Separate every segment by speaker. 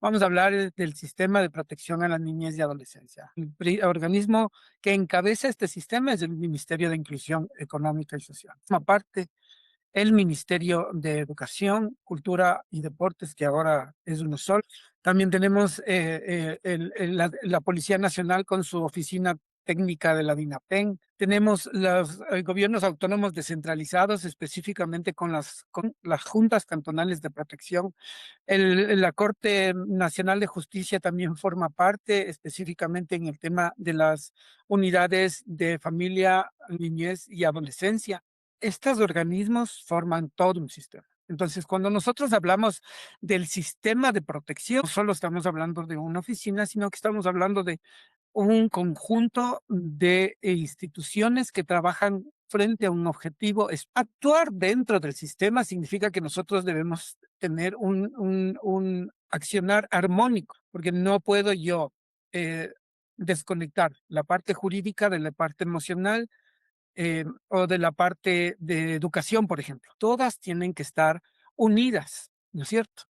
Speaker 1: Vamos a hablar del sistema de protección a la niñez y adolescencia. El organismo que encabeza este sistema es el Ministerio de Inclusión Económica y Social. Aparte, el Ministerio de Educación, Cultura y Deportes, que ahora es uno solo. También tenemos la Policía Nacional con su oficina técnica de la DINAPEN. Tenemos los gobiernos autónomos descentralizados, específicamente con las juntas cantonales de protección. La Corte Nacional de Justicia también forma parte, específicamente en el tema de las unidades de familia, niñez y adolescencia. Estos organismos forman todo un sistema. Entonces, cuando nosotros hablamos del sistema de protección, no solo estamos hablando de una oficina, sino que estamos hablando de un conjunto de instituciones que trabajan frente a un objetivo. Actuar dentro del sistema significa que nosotros debemos tener un accionar armónico, porque no puedo yo eh, desconectar la parte jurídica de la parte emocional o de la parte de educación, por ejemplo. Todas tienen que estar unidas, ¿no es cierto?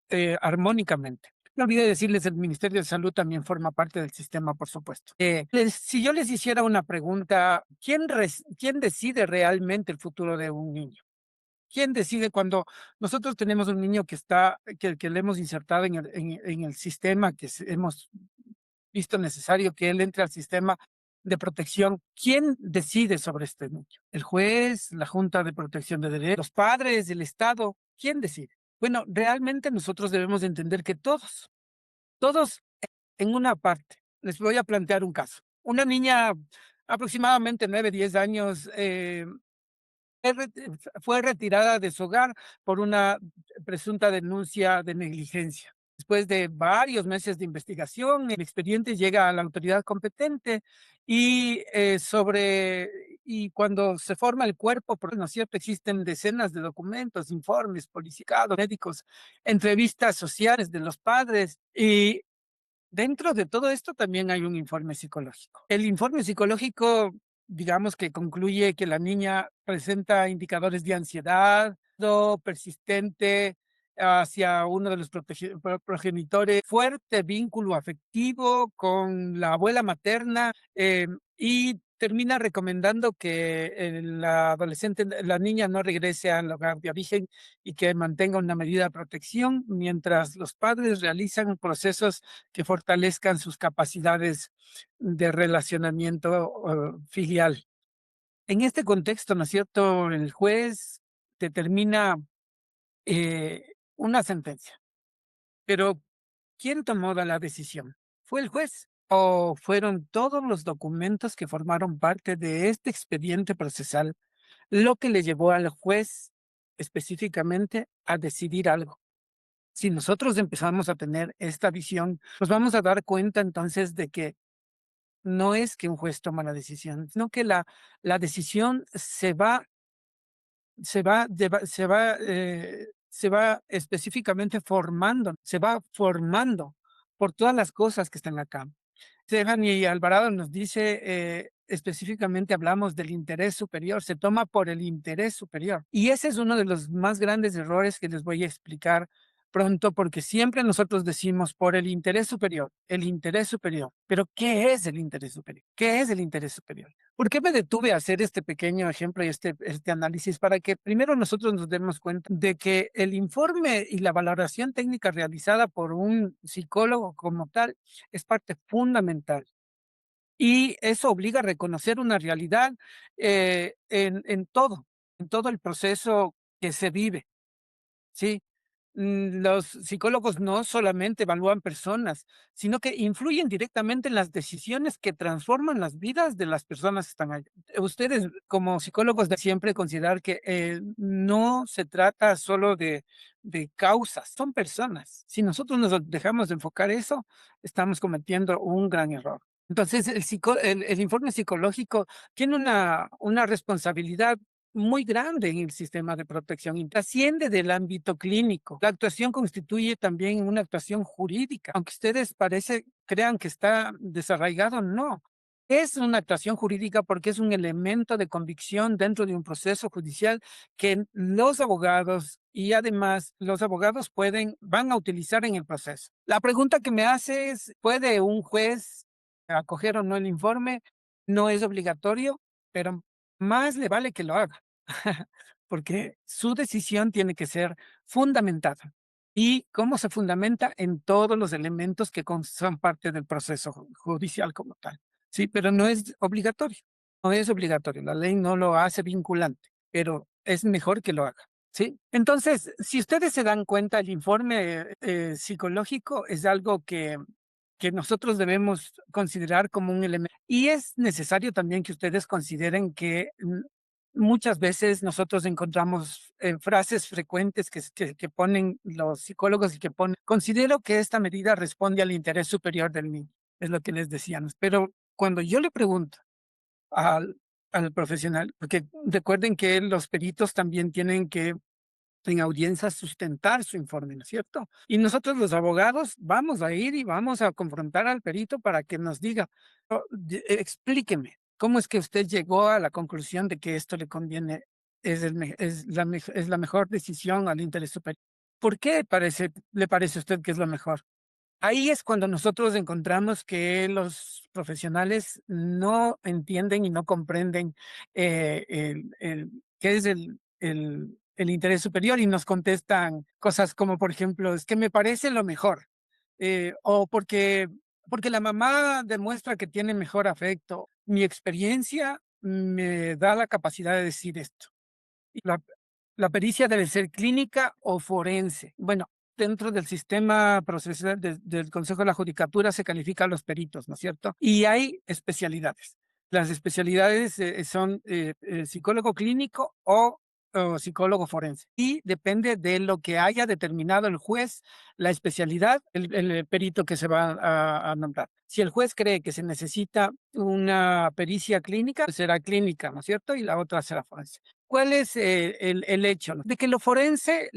Speaker 1: Armónicamente. No olvidé decirles, el Ministerio de Salud también forma parte del sistema, por supuesto. Si yo les hiciera una pregunta, ¿quién decide realmente el futuro de un niño? ¿Quién decide cuando nosotros tenemos un niño que le hemos insertado en el sistema, hemos visto necesario que él entre al sistema de protección? ¿Quién decide sobre este niño? ¿El juez, la Junta de Protección de Derechos, los padres, el Estado? ¿Quién decide? Bueno, realmente nosotros debemos entender que todos en una parte. Les voy a plantear un caso. Una niña aproximadamente 9, 10 años, fue retirada de su hogar por una presunta denuncia de negligencia. Después de varios meses de investigación, el expediente llega a la autoridad competente y cuando se forma el cuerpo, ¿no es cierto? Existen decenas de documentos, informes, policiados, médicos, entrevistas sociales de los padres y dentro de todo esto también hay un informe psicológico. El informe psicológico, digamos que concluye que la niña presenta indicadores de ansiedad, persistente hacia uno de los progenitores, fuerte vínculo afectivo con la abuela materna y termina recomendando que la niña no regrese al hogar de origen y que mantenga una medida de protección mientras los padres realizan procesos que fortalezcan sus capacidades de relacionamiento filial. En este contexto, ¿no es cierto? El juez determina una sentencia, pero ¿quién tomó la decisión? ¿Fue el juez o fueron todos los documentos que formaron parte de este expediente procesal lo que le llevó al juez específicamente a decidir algo? Si nosotros empezamos a tener esta visión, nos vamos a dar cuenta entonces de que no es que un juez toma la decisión, sino que la decisión se va específicamente formando, se va formando por todas las cosas que están acá. Stephanie Alvarado nos dice, específicamente hablamos del interés superior, se toma por el interés superior. Y ese es uno de los más grandes errores que les voy a explicar pronto, porque siempre nosotros decimos por el interés superior, el interés superior. Pero ¿qué es el interés superior? ¿Qué es el interés superior? ¿Por qué me detuve a hacer este pequeño ejemplo y este análisis? Para que primero nosotros nos demos cuenta de que el informe y la valoración técnica realizada por un psicólogo como tal es parte fundamental. Y eso obliga a reconocer una realidad en todo el proceso que se vive, ¿sí? Los psicólogos no solamente evalúan personas, sino que influyen directamente en las decisiones que transforman las vidas de las personas que están ahí. Ustedes, como psicólogos, de siempre considerar que no se trata solo de causas, son personas. Si nosotros nos dejamos de enfocar eso, estamos cometiendo un gran error. Entonces, el informe psicológico tiene una responsabilidad muy grande en el sistema de protección y trasciende del ámbito clínico. La actuación constituye también una actuación jurídica, aunque ustedes crean que está desarraigado, no. Es una actuación jurídica porque es un elemento de convicción dentro de un proceso judicial que los abogados y además los abogados van a utilizar en el proceso. La pregunta que me hace es, ¿puede un juez acoger o no el informe? No es obligatorio, pero más le vale que lo haga, porque su decisión tiene que ser fundamentada. ¿Y cómo se fundamenta? En todos los elementos que son parte del proceso judicial como tal. Sí, pero no es obligatorio, no es obligatorio, la ley no lo hace vinculante, pero es mejor que lo haga, ¿sí? Entonces, si ustedes se dan cuenta, el informe, psicológico es algo que nosotros debemos considerar como un elemento y es necesario también que ustedes consideren que, muchas veces nosotros encontramos, frases frecuentes que ponen los psicólogos y que ponen: "Considero que esta medida responde al interés superior del niño", es lo que les decíamos, pero cuando yo le pregunto al al profesional, porque recuerden que los peritos también tienen que en audiencia sustentar su informe, ¿no es cierto? Y nosotros los abogados vamos a ir y vamos a confrontar al perito para que nos diga: Explíqueme, ¿cómo es que usted llegó a la conclusión de que esto le conviene, es la mejor decisión al interés superior? ¿Por qué le parece a usted que es lo mejor? Ahí es cuando nosotros encontramos que los profesionales no entienden y no comprenden, qué es el interés superior y nos contestan cosas como, por ejemplo, es que me parece lo mejor, o porque la mamá demuestra que tiene mejor afecto. Mi experiencia me da la capacidad de decir esto. Y la pericia debe ser clínica o forense. Bueno, dentro del sistema procesal del Consejo de la Judicatura se califican los peritos, ¿no es cierto? Y hay especialidades. Las especialidades son psicólogo clínico o psicólogo forense. Y depende de lo que haya determinado el juez, la especialidad, el perito que se va a nombrar. Si el juez cree que se necesita una pericia clínica, pues será clínica, ¿no es cierto? Y la otra será forense. ¿Cuál es el hecho? ¿No? De que lo forense,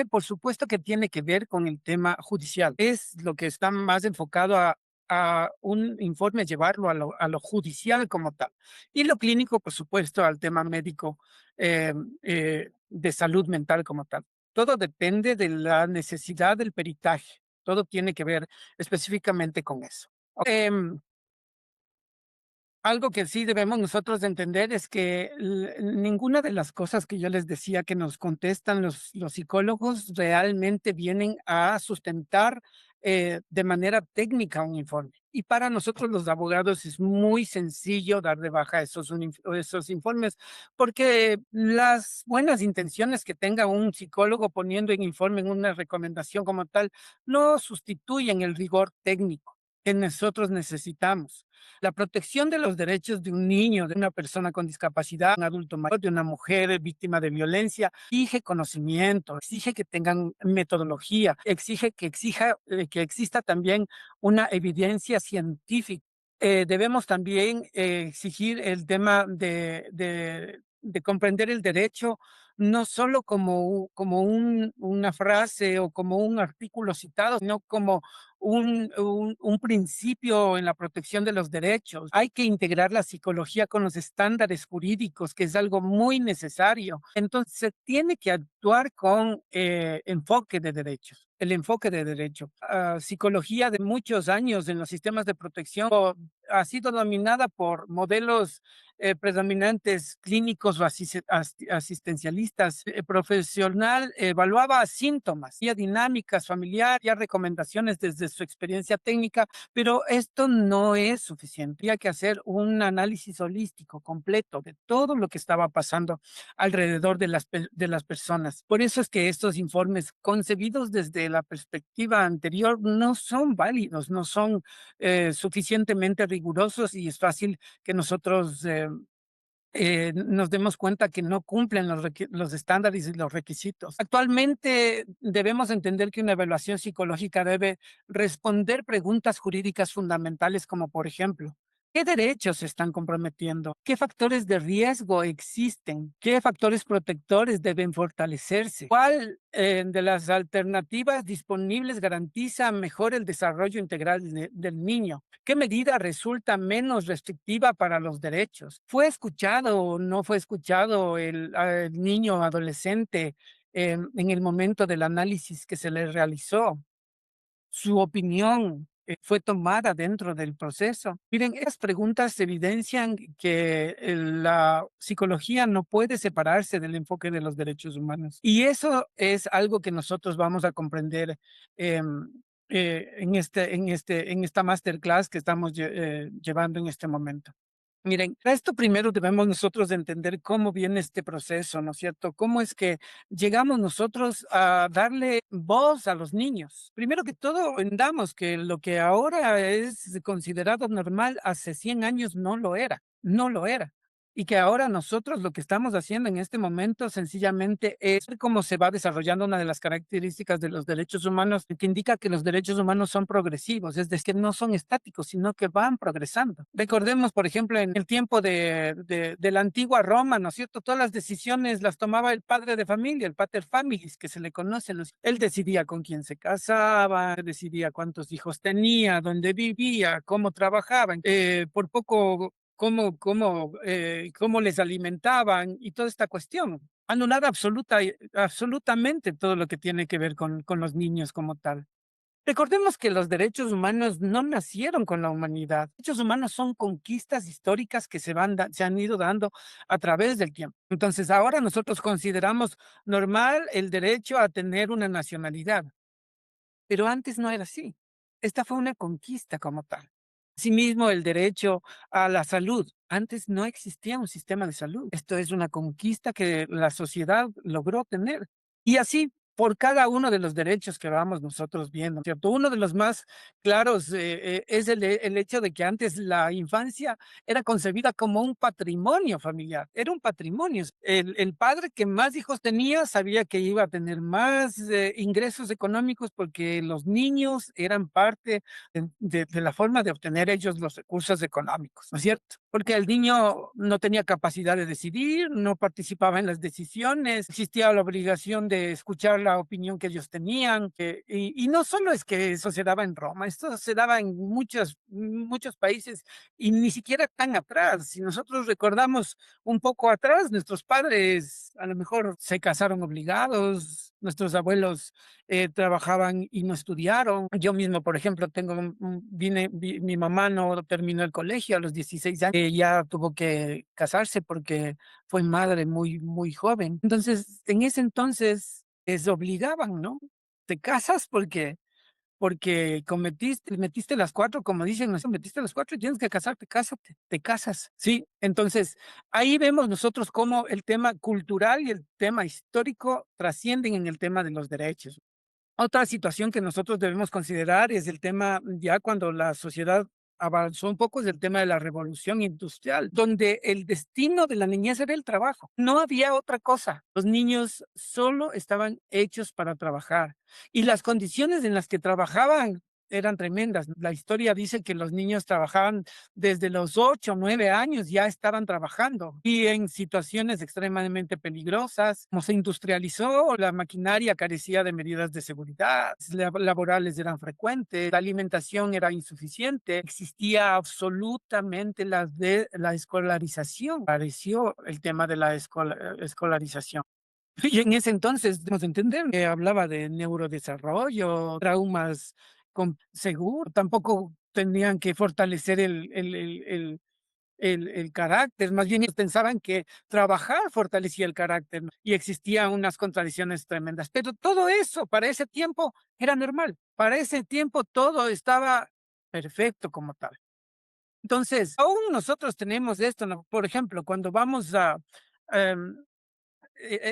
Speaker 1: por supuesto que tiene que ver con el tema judicial. Es lo que está más enfocado a un informe, llevarlo a lo judicial como tal. Y lo clínico, por supuesto, al tema médico, de salud mental como tal. Todo depende de la necesidad del peritaje. Todo tiene que ver específicamente con eso. Em, Algo que sí debemos nosotros de entender es que ninguna de las cosas que yo les decía que nos contestan los psicólogos realmente vienen a sustentar de manera técnica un informe. Y para nosotros los abogados es muy sencillo dar de baja esos informes, porque las buenas intenciones que tenga un psicólogo poniendo en informe en una recomendación como tal no sustituyen el rigor técnico que nosotros necesitamos. La protección de los derechos de un niño, de una persona con discapacidad, un adulto mayor, de una mujer víctima de violencia, exige conocimiento, exige que tengan metodología, que exista también una evidencia científica. Debemos también exigir el tema de comprender el derecho no solo como una frase o como un artículo citado, sino como un principio en la protección de los derechos. Hay que integrar la psicología con los estándares jurídicos, que es algo muy necesario. Entonces, se tiene que actuar con enfoque de derechos. El enfoque de derecho. Psicología de muchos años en los sistemas de protección ha sido dominada por modelos predominantes clínicos o asistencialistas. Profesional evaluaba síntomas, ya dinámicas familiar, ya recomendaciones desde su experiencia técnica, pero esto no es suficiente. Había que hacer un análisis holístico completo de todo lo que estaba pasando alrededor de las personas. Por eso es que estos informes concebidos desde la perspectiva anterior no son válidos, no son suficientemente rigurosos y es fácil que nosotros nos demos cuenta que no cumplen los estándares y los requisitos. Actualmente debemos entender que una evaluación psicológica debe responder preguntas jurídicas fundamentales como, por ejemplo, ¿Qué derechos se están comprometiendo? ¿Qué factores de riesgo existen? ¿Qué factores protectores deben fortalecerse? ¿Cuál de las alternativas disponibles garantiza mejor el desarrollo integral del niño? ¿Qué medida resulta menos restrictiva para los derechos? ¿Fue escuchado o no fue escuchado el niño o adolescente en el momento del análisis que se le realizó? ¿Su opinión fue tomada dentro del proceso? Miren, esas preguntas evidencian que la psicología no puede separarse del enfoque de los derechos humanos. Y eso es algo que nosotros vamos a comprender em, en esta masterclass que estamos llevando en este momento. Miren, para esto primero debemos nosotros de entender cómo viene este proceso, ¿no es cierto? ¿Cómo es que llegamos nosotros a darle voz a los niños? Primero que todo, entendamos que lo que ahora es considerado normal hace 100 años no lo era, no lo era. Y que ahora nosotros lo que estamos haciendo en este momento sencillamente es ver cómo se va desarrollando una de las características de los derechos humanos que indica que los derechos humanos son progresivos, es decir, que no son estáticos, sino que van progresando. Recordemos, por ejemplo, en el tiempo de la antigua Roma, ¿no es cierto? Todas las decisiones las tomaba el padre de familia, el pater familis, que se le conoce. Él decidía con quién se casaba, decidía cuántos hijos tenía, dónde vivía, cómo trabajaba. Por poco cómo les alimentaban y toda esta cuestión. Anular absolutamente todo lo que tiene que ver con los niños como tal. Recordemos que los derechos humanos no nacieron con la humanidad. Los derechos humanos son conquistas históricas que se han ido dando a través del tiempo. Entonces, ahora nosotros consideramos normal el derecho a tener una nacionalidad, pero antes no era así. Esta fue una conquista como tal. Asimismo, el derecho a la salud. Antes no existía un sistema de salud. Esto es una conquista que la sociedad logró tener. Y así por cada uno de los derechos que vamos nosotros viendo, ¿cierto? Uno de los más claros es el hecho de que antes la infancia era concebida como un patrimonio familiar, era un patrimonio. El padre que más hijos tenía sabía que iba a tener más ingresos económicos porque los niños eran parte de la forma de obtener ellos los recursos económicos, ¿no es cierto? Porque el niño no tenía capacidad de decidir, no participaba en las decisiones, existía la obligación de escuchar la opinión que ellos tenían, y no solo es que eso se daba en Roma, esto se daba en muchos países y ni siquiera tan atrás. Si nosotros recordamos un poco atrás, nuestros padres a lo mejor se casaron obligados, nuestros abuelos trabajaban y no estudiaron. Yo mismo, por ejemplo, mi mamá no terminó el colegio a los 16 años, ya tuvo que casarse porque fue madre muy joven. Entonces, en ese entonces, les obligaban, ¿no? Te casas porque metiste las cuatro, como dicen, ¿no? Metiste las cuatro y tienes que casarte, cásate, te casas, ¿sí? Entonces, ahí vemos nosotros cómo el tema cultural y el tema histórico trascienden en el tema de los derechos. Otra situación que nosotros debemos considerar es el tema, ya cuando la sociedad avanzó un poco, es el tema de la revolución industrial, donde el destino de la niñez era el trabajo. No había otra cosa. Los niños solo estaban hechos para trabajar y las condiciones en las que trabajaban eran tremendas. La historia dice que los niños trabajaban desde los 8 o 9 años, ya estaban trabajando y en situaciones extremadamente peligrosas. Como se industrializó, la maquinaria carecía de medidas de seguridad, laborales eran frecuentes, la alimentación era insuficiente, existía absolutamente la escolarización. Apareció el tema de la escolarización. Y en ese entonces, debemos entender que hablaba de neurodesarrollo, traumas con seguro, tampoco tenían que fortalecer el carácter, más bien ellos pensaban que trabajar fortalecía el carácter, ¿no? Y existían unas contradicciones tremendas. Pero todo eso para ese tiempo era normal, para ese tiempo todo estaba perfecto como tal. Entonces, aún nosotros tenemos esto, ¿no? Por ejemplo, cuando vamos em,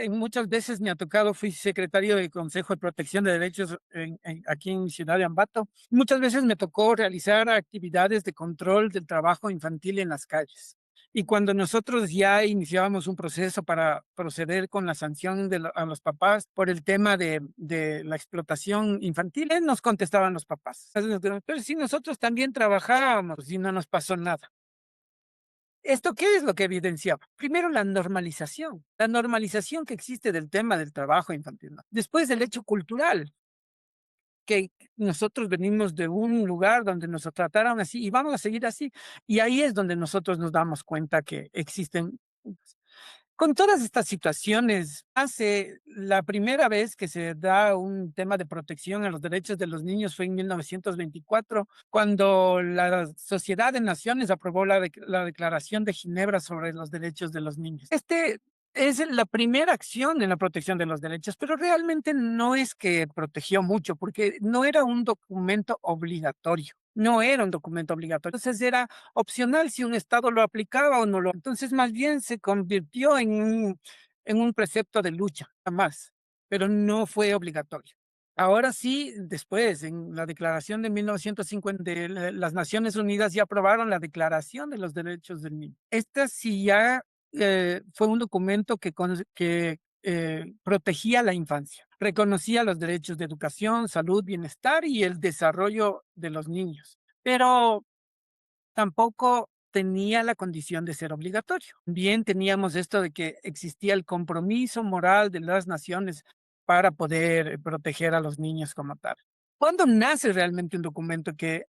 Speaker 1: muchas veces me ha tocado, fui secretario del Consejo de Protección de Derechos aquí en Ciudad de Ambato. Muchas veces me tocó realizar actividades de control del trabajo infantil en las calles. Y cuando nosotros ya iniciábamos un proceso para proceder con la sanción a los papás por el tema de la explotación infantil, nos contestaban los papás. Pero si nosotros también trabajábamos y no nos pasó nada. ¿Esto qué es lo que evidenciaba? Primero, la normalización que existe del tema del trabajo infantil, ¿no? Después, el hecho cultural, que nosotros venimos de un lugar donde nos trataron así y vamos a seguir así. Y ahí es donde nosotros nos damos cuenta que existen. Con todas estas situaciones, hace la primera vez que se da un tema de protección a los derechos de los niños fue en 1924, cuando la Sociedad de Naciones aprobó la Declaración de Ginebra sobre los derechos de los niños. Este es la primera acción en la protección de los derechos, pero realmente no es que protegió mucho, porque no era un documento obligatorio. No era un documento obligatorio. Entonces era opcional si un Estado lo aplicaba o no lo. Entonces, más bien se convirtió en un precepto de lucha, más, pero no fue obligatorio. Ahora sí, después, en la declaración de 1950, de las Naciones Unidas ya aprobaron la Declaración de los Derechos del Niño. Esta sí ya fue un documento que protegía la infancia, reconocía los derechos de educación, salud, bienestar y el desarrollo de los niños, pero tampoco tenía la condición de ser obligatorio. Bien teníamos esto de que existía el compromiso moral de las naciones para poder proteger a los niños como tal. ¿Cuándo nace realmente un documento que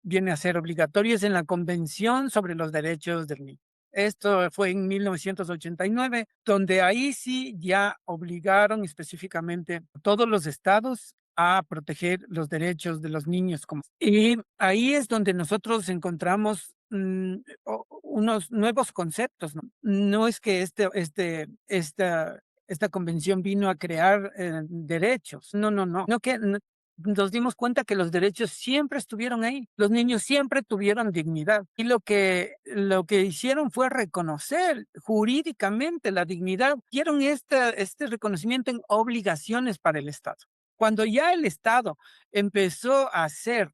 Speaker 1: viene a ser obligatorio? Es en la Convención sobre los Derechos del Niño. Esto fue en 1989, donde ahí sí ya obligaron específicamente a todos los estados a proteger los derechos de los niños. Y ahí es donde nosotros encontramos unos nuevos conceptos. ¿No? No es que esta convención vino a crear derechos. No, no, no. No que nos dimos cuenta que los derechos siempre estuvieron ahí. Los niños siempre tuvieron dignidad. Y lo que hicieron fue reconocer jurídicamente la dignidad. Dieron este reconocimiento en obligaciones para el Estado. Cuando ya el Estado empezó a hacer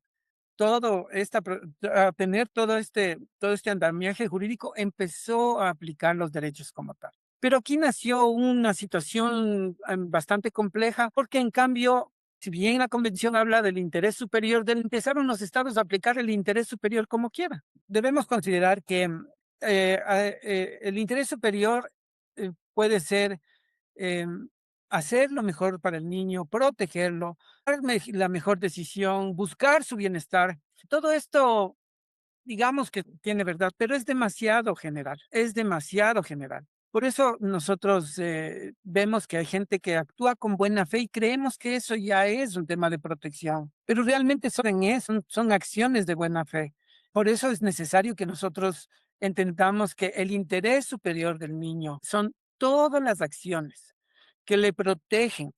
Speaker 1: a tener todo este andamiaje jurídico, empezó a aplicar los derechos como tal. Pero aquí nació una situación bastante compleja, porque en cambio, si bien la convención habla del interés superior, empezaron los estados a aplicar el interés superior como quieran. Debemos considerar que el interés superior puede ser hacer lo mejor para el niño, protegerlo, dar la mejor decisión, buscar su bienestar. Todo esto, digamos que tiene verdad, pero es demasiado general. Por eso nosotros vemos que hay gente que actúa con buena fe y creemos que eso ya es un tema de protección, pero realmente son acciones de buena fe. Por eso es necesario que nosotros entendamos que el interés superior del niño son todas las acciones que le protegen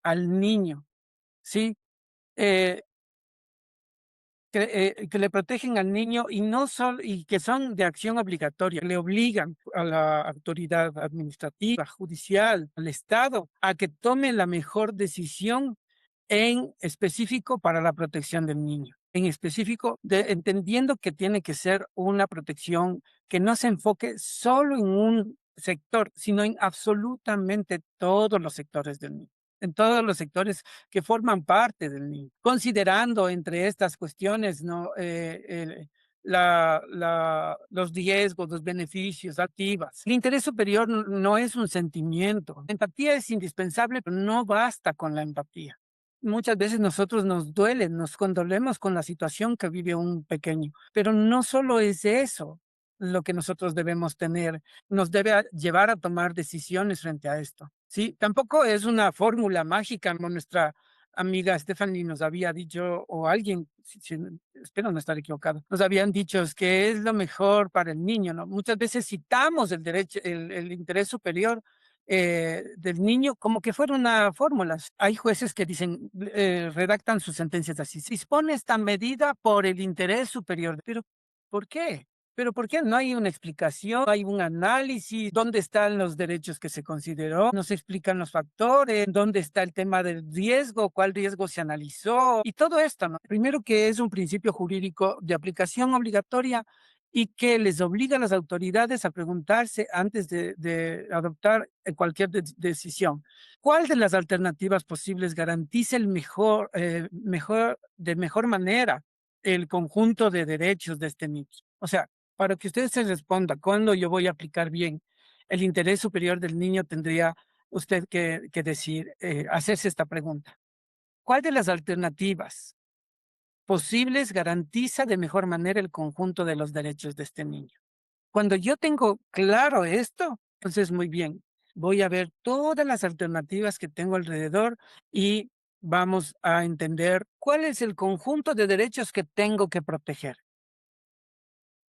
Speaker 1: al niño, ¿sí? Eh, que le protegen al niño y no solo, y que son de acción obligatoria, le obligan a la autoridad administrativa, judicial, al Estado, a que tome la mejor decisión en específico para la protección del niño. En específico, entendiendo que tiene que ser una protección que no se enfoque solo en un sector, sino en absolutamente todos los sectores del niño, en todos los sectores que forman parte del niño, considerando entre estas cuestiones, ¿no? Los riesgos, los beneficios, activas. El interés superior no es un sentimiento. La empatía es indispensable, pero no basta con la empatía. Muchas veces nosotros nos duele, nos condolemos con la situación que vive un pequeño, pero no solo es eso lo que nosotros debemos tener, nos debe llevar a tomar decisiones frente a esto. Sí, tampoco es una fórmula mágica, como nuestra amiga Stephanie nos había dicho, o alguien, espero no estar equivocado, nos habían dicho es que es lo mejor para el niño, ¿no? Muchas veces citamos el derecho, el interés superior del niño como que fuera una fórmula. Hay jueces que dicen, redactan sus sentencias así, se dispone esta medida por el interés superior, pero ¿por qué? Pero ¿por qué no hay una explicación? No hay un análisis, ¿dónde están los derechos que se consideró? No se explican los factores, ¿dónde está el tema del riesgo? ¿Cuál riesgo se analizó? Y todo esto, ¿no? Primero que es un principio jurídico de aplicación obligatoria y que les obliga a las autoridades a preguntarse antes de adoptar cualquier decisión. ¿Cuál de las alternativas posibles garantiza de mejor manera el conjunto de derechos de este niño? O sea, para que usted se responda, ¿cuándo yo voy a aplicar bien el interés superior del niño? Tendría usted que decir, hacerse esta pregunta. ¿Cuál de las alternativas posibles garantiza de mejor manera el conjunto de los derechos de este niño? Cuando yo tengo claro esto, entonces muy bien, voy a ver todas las alternativas que tengo alrededor y vamos a entender cuál es el conjunto de derechos que tengo que proteger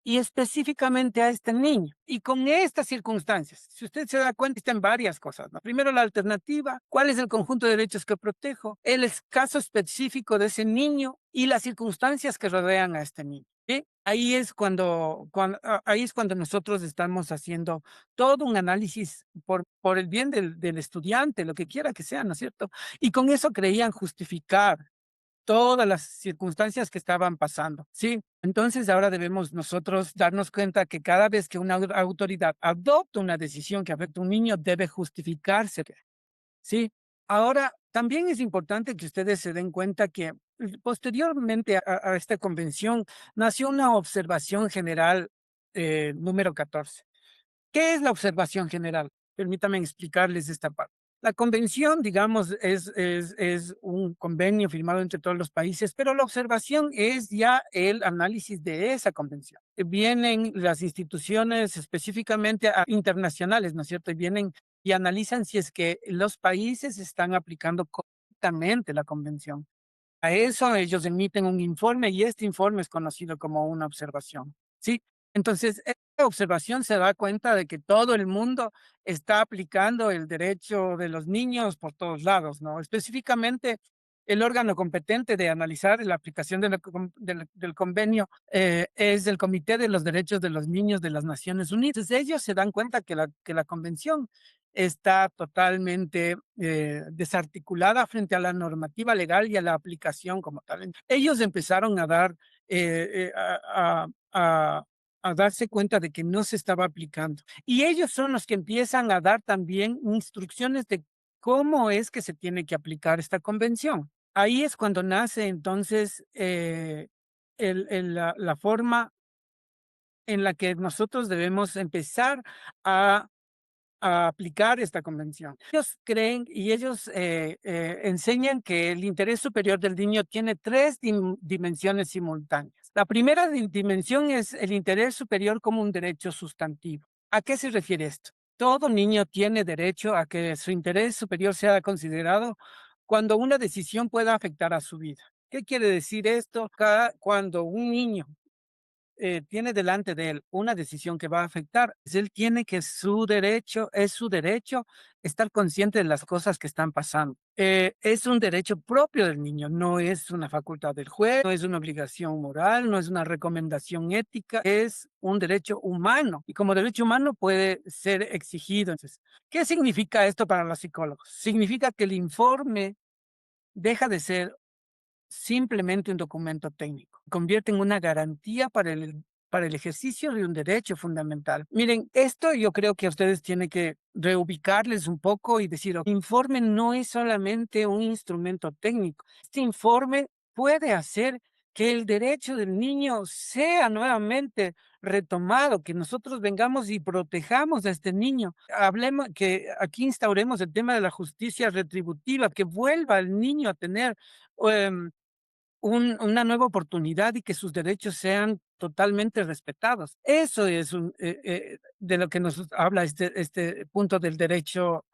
Speaker 1: y específicamente a este niño. Y con estas circunstancias, si usted se da cuenta, existen varias cosas, ¿no? Primero, la alternativa, cuál es el conjunto de derechos que protejo, caso específico de ese niño y las circunstancias que rodean a este niño. ¿Sí? Ahí es cuando nosotros estamos haciendo todo un análisis por el bien del estudiante, lo que quiera que sea, ¿no es cierto? Y con eso creían justificar todas las circunstancias que estaban pasando, ¿sí? Entonces, ahora debemos nosotros darnos cuenta que cada vez que una autoridad adopta una decisión que afecta a un niño, debe justificarse, ¿sí? Ahora, también es importante que ustedes se den cuenta que posteriormente a esta convención nació una observación general número 14. ¿Qué es la observación general? Permítanme explicarles esta parte. La convención, digamos, es un convenio firmado entre todos los países, pero la observación es ya el análisis de esa convención. Vienen las instituciones específicamente internacionales, ¿no es cierto? Y vienen y analizan si es que los países están aplicando correctamente la convención. A eso ellos emiten un informe y este informe es conocido como una observación, ¿sí? Entonces, esta observación se da cuenta de que todo el mundo está aplicando el derecho de los niños por todos lados, ¿no? Específicamente, el órgano competente de analizar la aplicación del convenio es el Comité de los Derechos de los Niños de las Naciones Unidas. Entonces, ellos se dan cuenta que la convención está totalmente desarticulada frente a la normativa legal y a la aplicación como tal. Ellos empezaron a dar, a darse cuenta de que no se estaba aplicando. Y ellos son los que empiezan a dar también instrucciones de cómo es que se tiene que aplicar esta convención. Ahí es cuando nace entonces la forma en la que nosotros debemos empezar a aplicar esta convención. Ellos creen y ellos enseñan que el interés superior del niño tiene tres dimensiones simultáneas. La primera dimensión es el interés superior como un derecho sustantivo. ¿A qué se refiere esto? Todo niño tiene derecho a que su interés superior sea considerado cuando una decisión pueda afectar a su vida. ¿Qué quiere decir esto? Cuando un niño tiene delante de él una decisión que va a afectar, pues él tiene que es su derecho estar consciente de las cosas que están pasando. Es un derecho propio del niño, no es una facultad del juez, no es una obligación moral, no es una recomendación ética, es un derecho humano y como derecho humano puede ser exigido. Entonces, ¿qué significa esto para los psicólogos? Significa que el informe deja de ser simplemente un documento técnico. Convierte en una garantía para el ejercicio de un derecho fundamental. Miren, esto yo creo que a ustedes tienen que reubicarles un poco y decir, "Ok, informe no es solamente un instrumento técnico. Este informe puede hacer que el derecho del niño sea nuevamente retomado, que nosotros vengamos y protejamos a este niño. Hablemos que aquí instauremos el tema de la justicia retributiva, que vuelva al niño a tener em, una nueva oportunidad y que sus derechos sean totalmente respetados. Eso es de lo que nos habla este punto del derecho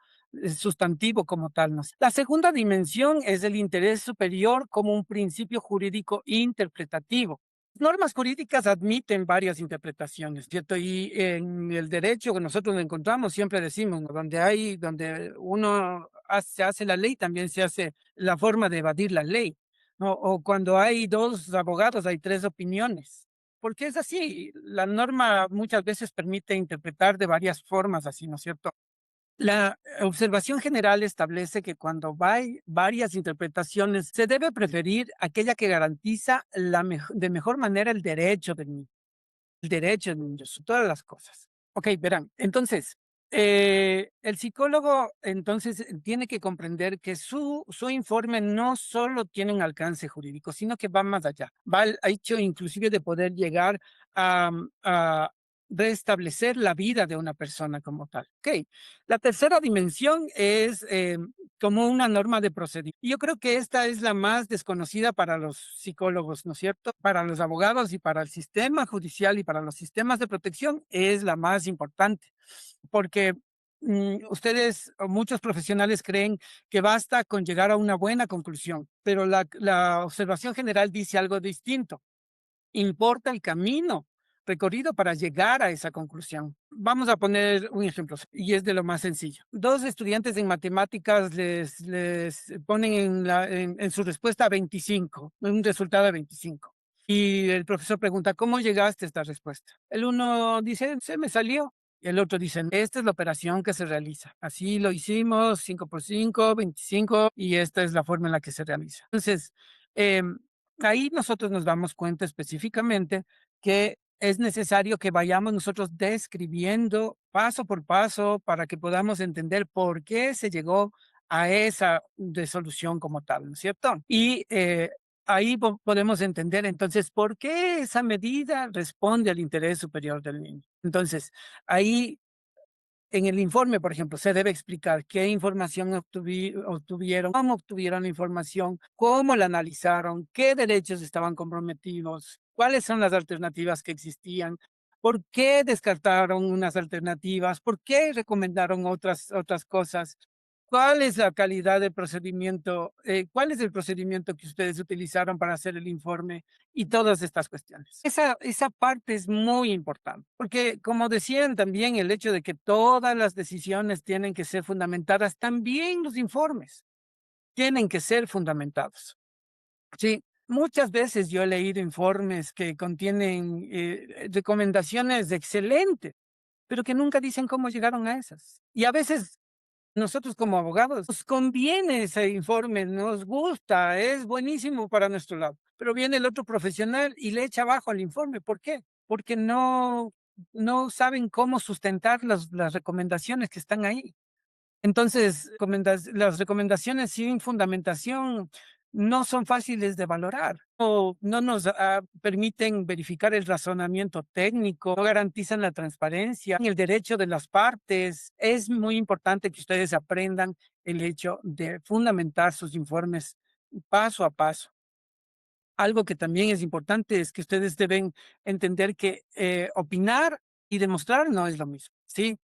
Speaker 1: sustantivo como tal. ¿No? La segunda dimensión es el interés superior como un principio jurídico interpretativo. Normas jurídicas admiten varias interpretaciones, ¿cierto? Y en el derecho que nosotros encontramos, siempre decimos, ¿no? Donde uno se hace la ley, también se hace la forma de evadir la ley. ¿No? O cuando hay dos abogados, hay tres opiniones. Porque es así, la norma muchas veces permite interpretar de varias formas así, ¿no es cierto? La observación general establece que cuando hay varias interpretaciones, se debe preferir aquella que garantiza de mejor manera el derecho del niño, sobre todas las cosas. Ok, verán, entonces, El psicólogo entonces tiene que comprender que su informe no solo tiene un alcance jurídico, sino que va más allá. Va al hecho inclusive de poder llegar a restablecer la vida de una persona como tal. Ok, la tercera dimensión es como una norma de procedimiento. Yo creo que esta es la más desconocida para los psicólogos, ¿no es cierto? Para los abogados y para el sistema judicial y para los sistemas de protección es la más importante porque ustedes o muchos profesionales creen que basta con llegar a una buena conclusión, pero la observación general dice algo distinto. Importa el camino recorrido para llegar a esa conclusión. Vamos a poner un ejemplo y es de lo más sencillo. Dos estudiantes en matemáticas les ponen en su respuesta 25, un resultado de 25. Y el profesor pregunta, ¿cómo llegaste a esta respuesta? El uno dice, se me salió. Y el otro dice, esta es la operación que se realiza. Así lo hicimos, 5 por 5, 25, y esta es la forma en la que se realiza. Entonces, ahí nosotros nos damos cuenta específicamente que es necesario que vayamos nosotros describiendo paso por paso para que podamos entender por qué se llegó a esa resolución como tal, ¿no es cierto? Y ahí podemos entender entonces por qué esa medida responde al interés superior del niño. Entonces, ahí en el informe, por ejemplo, se debe explicar qué información obtuvieron, cómo obtuvieron la información, cómo la analizaron, qué derechos estaban comprometidos, cuáles son las alternativas que existían, por qué descartaron unas alternativas, por qué recomendaron otras cosas, cuál es la calidad del procedimiento, cuál es el procedimiento que ustedes utilizaron para hacer el informe y todas estas cuestiones. Esa parte es muy importante, porque como decían también, el hecho de que todas las decisiones tienen que ser fundamentadas, también los informes tienen que ser fundamentados. Sí, muchas veces yo he leído informes que contienen recomendaciones excelentes, pero que nunca dicen cómo llegaron a esas. Y a veces nosotros como abogados nos conviene ese informe, nos gusta, es buenísimo para nuestro lado, pero viene el otro profesional y le echa abajo al informe. ¿Por qué? Porque no saben cómo sustentar las recomendaciones que están ahí. Entonces, las recomendaciones sin fundamentación no son fáciles de valorar o no nos permiten verificar el razonamiento técnico, no garantizan la transparencia, el derecho de las partes. Es muy importante que ustedes aprendan el hecho de fundamentar sus informes paso a paso. Algo que también es importante es que ustedes deben entender que opinar y demostrar no es lo mismo, ¿sí?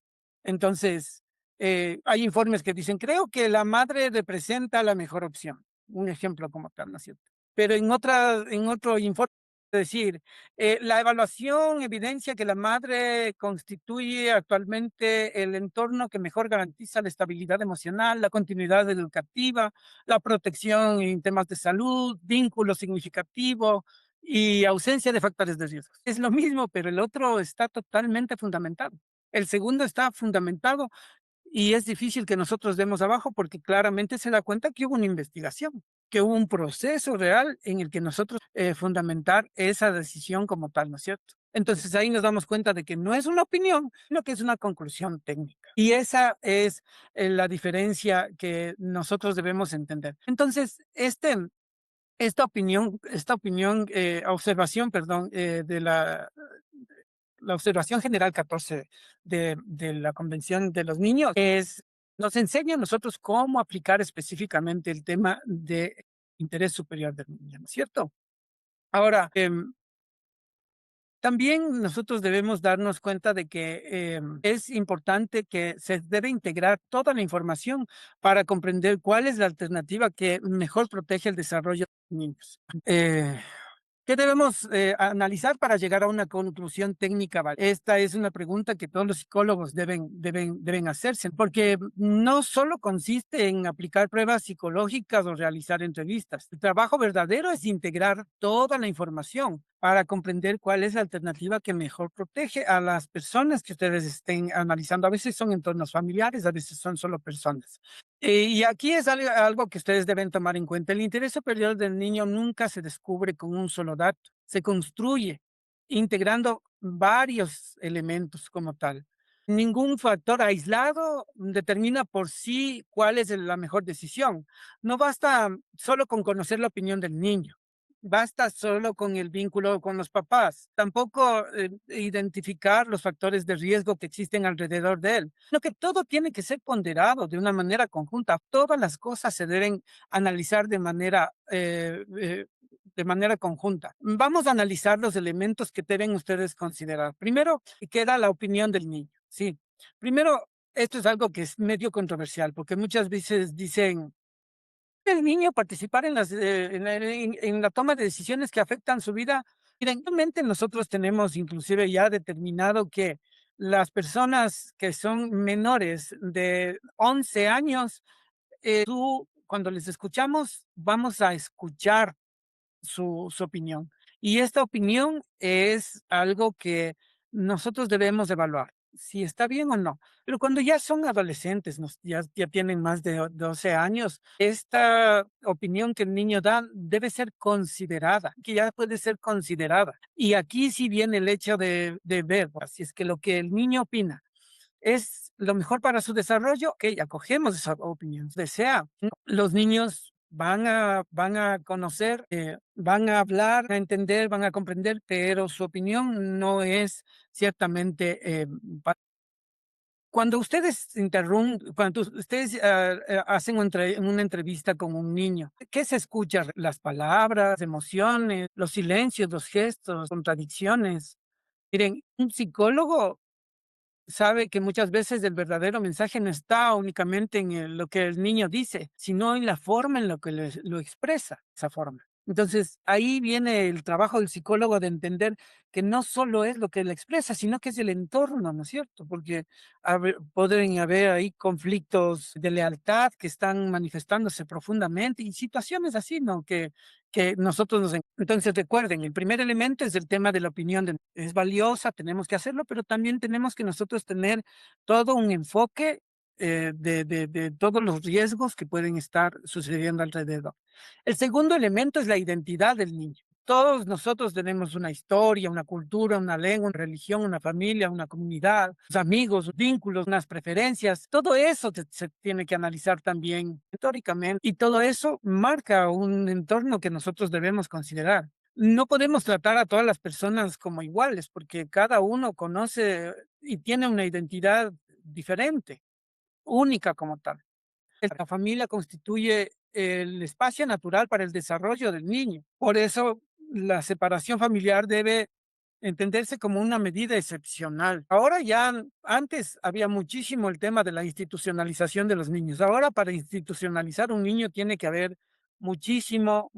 Speaker 1: Entonces, hay informes que dicen, creo que la madre representa la mejor opción. Un ejemplo como tal, ¿no es cierto? Pero en otro informe, decir, la evaluación evidencia que la madre constituye actualmente el entorno que mejor garantiza la estabilidad emocional, la continuidad educativa, la protección en temas de salud, vínculo significativo y ausencia de factores de riesgo. Es lo mismo, pero el otro está totalmente fundamentado. El segundo está fundamentado y es difícil que nosotros demos abajo porque claramente se da cuenta que hubo una investigación, que hubo un proceso real en el que nosotros fundamentar esa decisión como tal, ¿no es cierto? Entonces ahí nos damos cuenta de que no es una opinión, sino que es una conclusión técnica. Y esa es la diferencia que nosotros debemos entender. Entonces, esta opinión, observación, perdón, de la observación general 14 de la Convención de los Niños nos enseña a nosotros cómo aplicar específicamente el tema de interés superior del niño, ¿no es cierto? Ahora, también nosotros debemos darnos cuenta de que es importante que se debe integrar toda la información para comprender cuál es la alternativa que mejor protege el desarrollo de los niños. ¿Qué debemos analizar para llegar a una conclusión técnica? Esta es una pregunta que todos los psicólogos deben hacerse, porque no solo consiste en aplicar pruebas psicológicas o realizar entrevistas. El trabajo verdadero es integrar toda la información para comprender cuál es la alternativa que mejor protege a las personas que ustedes estén analizando. A veces son entornos familiares, a veces son solo personas. Y aquí es algo que ustedes deben tomar en cuenta. El interés superior del niño nunca se descubre con un solo dato, se construye integrando varios elementos como tal. Ningún factor aislado determina por sí cuál es la mejor decisión. No basta solo con conocer la opinión del niño, basta solo con el vínculo con los papás, tampoco identificar los factores de riesgo que existen alrededor de él, sino que todo tiene que ser ponderado de una manera conjunta. Todas las cosas se deben analizar de manera conjunta. Vamos a analizar los elementos que deben ustedes considerar. Primero, queda la opinión del niño. Sí, primero, esto es algo que es medio controversial, porque muchas veces dicen el niño participar en en la toma de decisiones que afectan su vida. Miren, realmente nosotros tenemos inclusive ya determinado que las personas que son menores de 11 años, cuando les escuchamos, vamos a escuchar su opinión. Y esta opinión es algo que nosotros debemos evaluar, si está bien o no. Pero cuando ya son adolescentes, ya tienen más de 12 años, esta opinión que el niño da debe ser considerada, que ya puede ser considerada. Y aquí sí viene el hecho de ver, pues, si es que lo que el niño opina es lo mejor para su desarrollo, okey, acogemos esa opinión. Desea, ¿no? Los niños van a conocer, van a hablar, a entender, van a comprender, pero su opinión no es ciertamente, va cuando ustedes, hacen una entrevista con un niño, ¿qué se escucha? Las palabras, emociones, los silencios, los gestos, contradicciones. Miren, un psicólogo sabe que muchas veces el verdadero mensaje no está únicamente en lo que el niño dice, sino en la forma en la que lo expresa, esa forma. Entonces, ahí viene el trabajo del psicólogo de entender que no solo es lo que él expresa, sino que es el entorno, ¿no es cierto? Porque pueden haber ahí conflictos de lealtad que están manifestándose profundamente y situaciones así, ¿no? Que nosotros entonces recuerden, el primer elemento es el tema de la opinión es valiosa, tenemos que hacerlo, pero también tenemos que nosotros tener todo un enfoque, de todos los riesgos que pueden estar sucediendo alrededor. El segundo elemento es la identidad del niño. Todos nosotros tenemos una historia, una cultura, una lengua, una religión, una familia, una comunidad, amigos, vínculos, unas preferencias. Todo eso se tiene que analizar también históricamente y todo eso marca un entorno que nosotros debemos considerar. No podemos tratar a todas las personas como iguales porque cada uno conoce y tiene una identidad diferente, única como tal. La familia constituye el espacio natural para el desarrollo del niño. Por eso, la separación familiar debe entenderse como una medida excepcional. Ahora ya, antes había muchísimo el tema de la institucionalización de los niños. Ahora para institucionalizar un niño tiene que haber muchísimo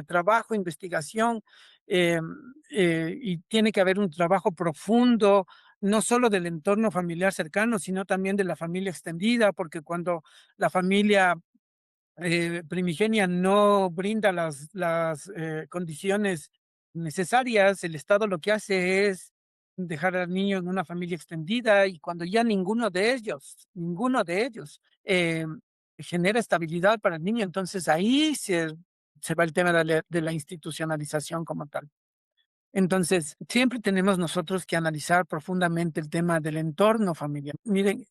Speaker 1: trabajo, investigación, eh, y tiene que haber un trabajo profundo, no solo del entorno familiar cercano, sino también de la familia extendida, porque cuando la familia primigenia no brinda las condiciones necesarias, el Estado lo que hace es dejar al niño en una familia extendida y cuando ya ninguno de ellos genera estabilidad para el niño, entonces ahí se va el tema de la institucionalización como tal. Entonces, siempre tenemos nosotros que analizar profundamente el tema del entorno familiar. Miren,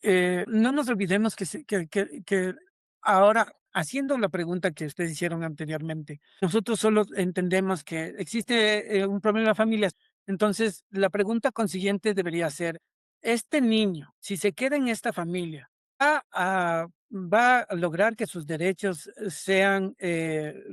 Speaker 1: no nos olvidemos que ahora, haciendo la pregunta que ustedes hicieron anteriormente, nosotros solo entendemos que existe un problema en familias. Entonces, la pregunta consiguiente debería ser, este niño, si se queda en esta familia, va a lograr que sus derechos sean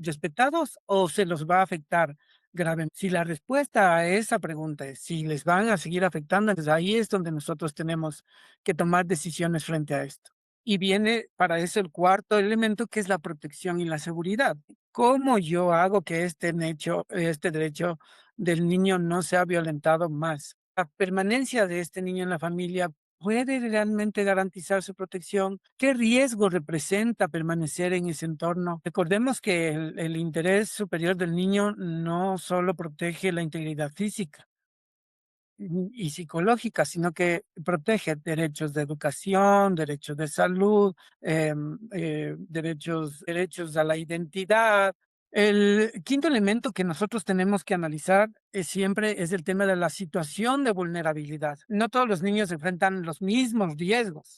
Speaker 1: respetados o se los va a afectar gravemente. Si la respuesta a esa pregunta es si les van a seguir afectando, entonces ahí es donde nosotros tenemos que tomar decisiones frente a esto. Y viene para eso el cuarto elemento, que es la protección y la seguridad. ¿Cómo yo hago que este derecho del niño no sea violentado más? La permanencia de este niño en la familia puede realmente garantizar su protección. ¿Qué riesgo representa permanecer en ese entorno? Recordemos que el interés superior del niño no solo protege la integridad física y psicológica, sino que protege derechos de educación, derechos de salud, derechos a la identidad. El quinto elemento que nosotros tenemos que analizar siempre es el tema de la situación de vulnerabilidad. No todos los niños enfrentan los mismos riesgos.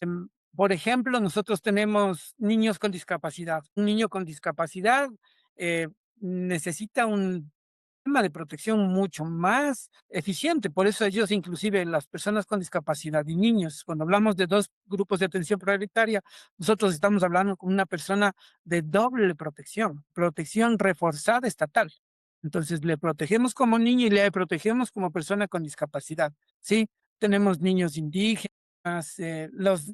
Speaker 1: Por ejemplo, nosotros tenemos niños con discapacidad. Un niño con discapacidad eh, necesita un sistema de protección mucho más eficiente. Por eso ellos, inclusive las personas con discapacidad y niños, cuando hablamos de dos grupos de atención prioritaria, nosotros estamos hablando con una persona de doble protección, protección reforzada estatal. Entonces, le protegemos como niño y le protegemos como persona con discapacidad. Sí, tenemos niños indígenas,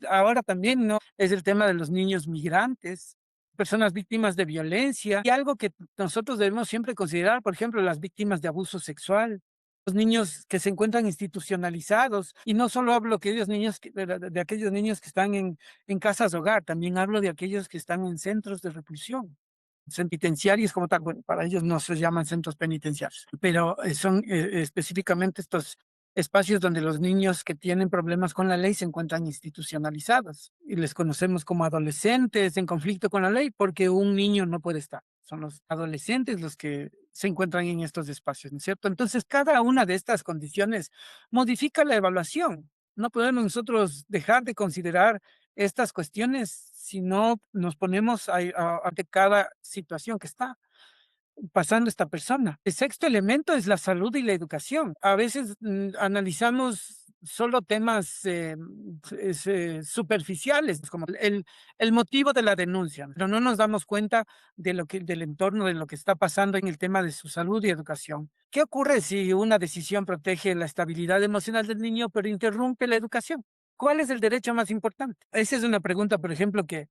Speaker 1: ahora también, ¿no? Es el tema de los niños migrantes, personas víctimas de violencia y algo que nosotros debemos siempre considerar, por ejemplo, las víctimas de abuso sexual, los niños que se encuentran institucionalizados, y no solo hablo que aquellos niños de aquellos niños que están en casas de hogar, también hablo de aquellos que están en centros de reclusión, penitenciarios como tal. Bueno, para ellos no se llaman centros penitenciarios, pero son específicamente estos espacios donde los niños que tienen problemas con la ley se encuentran institucionalizados y les conocemos como adolescentes en conflicto con la ley porque un niño no puede estar. Son los adolescentes los que se encuentran en estos espacios, ¿no es cierto? Entonces, cada una de estas condiciones modifica la evaluación. No podemos nosotros dejar de considerar estas cuestiones si no nos ponemos ante cada situación que está pasando esta persona. El sexto elemento es la salud y la educación. A veces analizamos solo temas superficiales, como el motivo de la denuncia, pero no nos damos cuenta de del entorno, de lo que está pasando en el tema de su salud y educación. ¿Qué ocurre si una decisión protege la estabilidad emocional del niño, pero interrumpe la educación? ¿Cuál es el derecho más importante? Esa es una pregunta, por ejemplo, que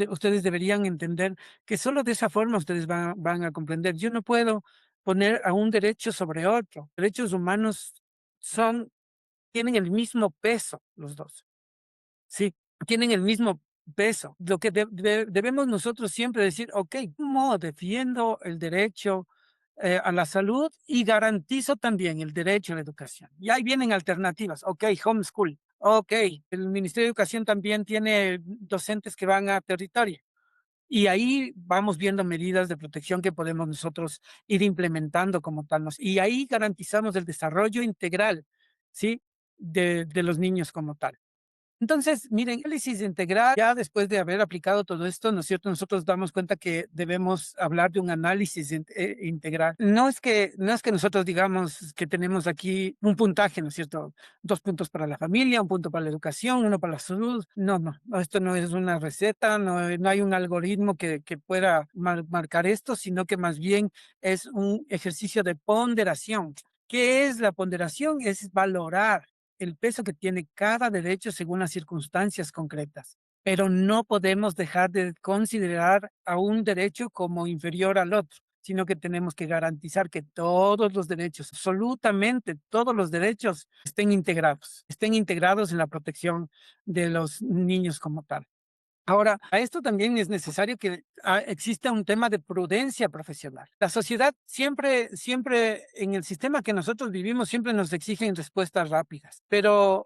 Speaker 1: ustedes deberían entender que solo de esa forma ustedes van a comprender. Yo no puedo poner a un derecho sobre otro. Derechos humanos son, tienen el mismo peso los dos. Sí, tienen el mismo peso. Lo que debemos nosotros siempre decir, ok, ¿cómo defiendo el derecho a la salud y garantizo también el derecho a la educación? Y ahí vienen alternativas. Ok, homeschool. Ok, el Ministerio de Educación también tiene docentes que van a territorio. Y ahí vamos viendo medidas de protección que podemos nosotros ir implementando como tal. Y ahí garantizamos el desarrollo integral, ¿sí? De los niños como tal. Entonces, miren, análisis integral, ya después de haber aplicado todo esto, ¿no es cierto? Nosotros damos cuenta que debemos hablar de un análisis integral. No es que nosotros digamos que tenemos aquí un puntaje, ¿no es cierto? 2 puntos para la familia, 1 punto para la educación, 1 para la salud. No, no, no, esto no es una receta, no hay un algoritmo que pueda marcar esto, sino que más bien es un ejercicio de ponderación. ¿Qué es la ponderación? Es valorar el peso que tiene cada derecho según las circunstancias concretas, pero no podemos dejar de considerar a un derecho como inferior al otro, sino que tenemos que garantizar que todos los derechos, absolutamente todos los derechos, estén integrados en la protección de los niños como tal. Ahora, a esto también es necesario que exista un tema de prudencia profesional. La sociedad siempre en el sistema que nosotros vivimos, siempre nos exigen respuestas rápidas, pero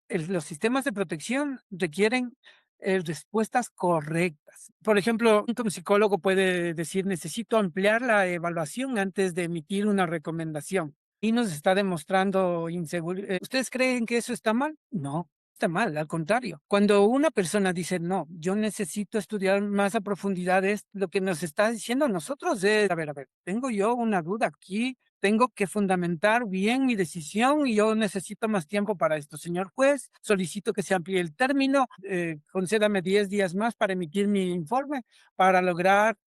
Speaker 1: los sistemas de protección requieren respuestas correctas. Por ejemplo, un psicólogo puede decir, necesito ampliar la evaluación antes de emitir una recomendación. Y nos está demostrando inseguridad. ¿Ustedes creen que eso está mal? No, está mal, al contrario. Cuando una persona dice, no, yo necesito estudiar más a profundidad, lo que nos está diciendo a nosotros es, a ver, tengo yo una duda aquí, tengo que fundamentar bien mi decisión y yo necesito más tiempo para esto. Señor juez, solicito que se amplíe el término, concédame 10 días más para emitir mi informe para lograr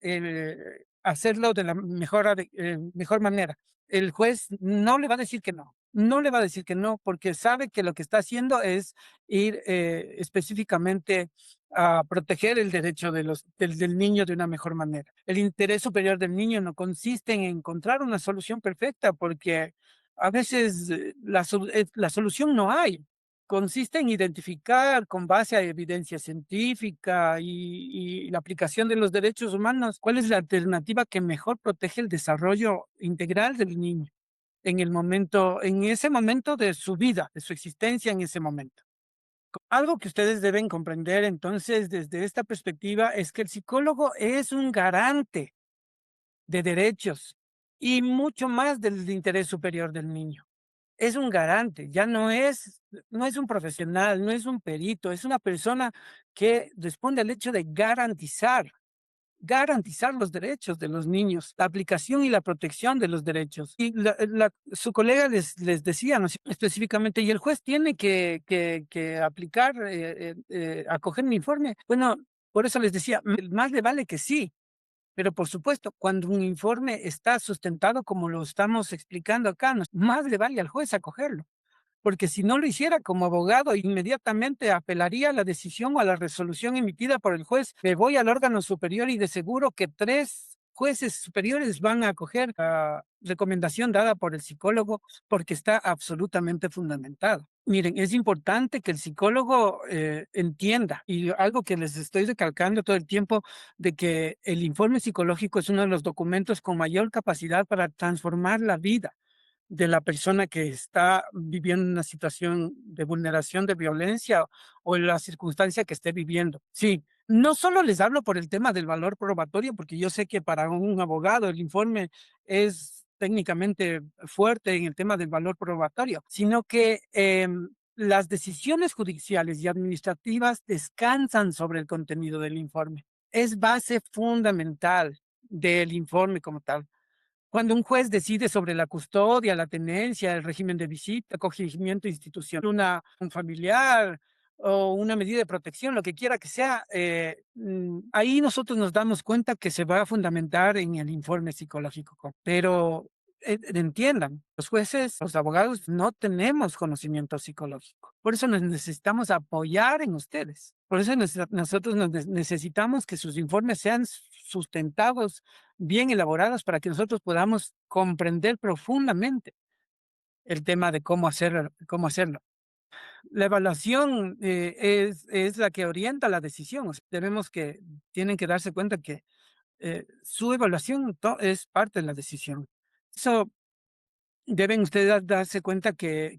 Speaker 1: hacerlo de la mejor manera. El juez no le va a decir que no, no le va a decir que no, porque sabe que lo que está haciendo es ir específicamente a proteger el derecho del niño de una mejor manera. El interés superior del niño no consiste en encontrar una solución perfecta, porque a veces la solución no hay. Consiste en identificar con base a evidencia científica y la aplicación de los derechos humanos cuál es la alternativa que mejor protege el desarrollo integral del niño en ese momento de su vida, de su existencia en ese momento. Algo que ustedes deben comprender entonces desde esta perspectiva es que el psicólogo es un garante. de derechos y mucho más del interés superior del niño. Es un garante, ya no es un profesional, no es un perito, es una persona que responde al hecho de garantizar los derechos de los niños, la aplicación y la protección de los derechos. Y su colega les decía, ¿no? Específicamente, y el juez tiene que aplicar, acoger un informe. Bueno, por eso les decía, más le vale que sí, pero por supuesto, cuando un informe está sustentado como lo estamos explicando acá, más le vale al juez acogerlo, porque si no lo hiciera como abogado, inmediatamente apelaría a la decisión o a la resolución emitida por el juez. Me voy al órgano superior y de seguro que 3 jueces superiores van a acoger la recomendación dada por el psicólogo porque está absolutamente fundamentada. Miren, es importante que el psicólogo entienda, y algo que les estoy recalcando todo el tiempo, de que el informe psicológico es uno de los documentos con mayor capacidad para transformar la vida de la persona que está viviendo una situación de vulneración, de violencia o en la circunstancia que esté viviendo. Sí, no solo les hablo por el tema del valor probatorio, porque yo sé que para un abogado el informe es técnicamente fuerte en el tema del valor probatorio, sino que las decisiones judiciales y administrativas descansan sobre el contenido del informe. Es base fundamental del informe como tal. Cuando un juez decide sobre la custodia, la tenencia, el régimen de visita, acogimiento institucional, un familiar o una medida de protección, lo que quiera que sea, ahí nosotros nos damos cuenta que se va a fundamentar en el informe psicológico. Pero entiendan, los jueces, los abogados, no tenemos conocimiento psicológico. Por eso nos necesitamos apoyar en ustedes. Por eso nosotros necesitamos que sus informes sean sustentados, bien elaboradas para que nosotros podamos comprender profundamente el tema de cómo hacerlo. La evaluación es la que orienta la decisión. O sea, tienen que darse cuenta que su evaluación es parte de la decisión. Eso deben ustedes darse cuenta que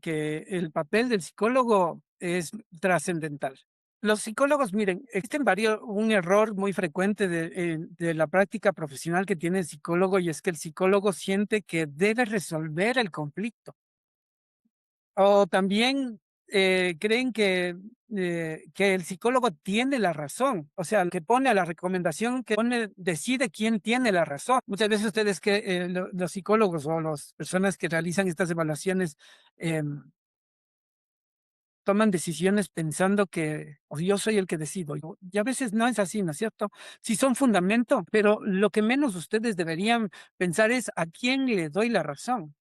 Speaker 1: el papel del psicólogo es trascendental. Los psicólogos, miren, existen un error muy frecuente de la práctica profesional que tiene el psicólogo, y es que el psicólogo siente que debe resolver el conflicto. O también creen que el psicólogo tiene la razón, o sea, el que pone a la recomendación, decide quién tiene la razón. Muchas veces ustedes los psicólogos o las personas que realizan estas evaluaciones em, toman decisiones pensando que o yo soy el que decido, y a veces no es así, ¿no es cierto? Sí son fundamento, pero lo que menos ustedes deberían pensar es a quién le doy la razón,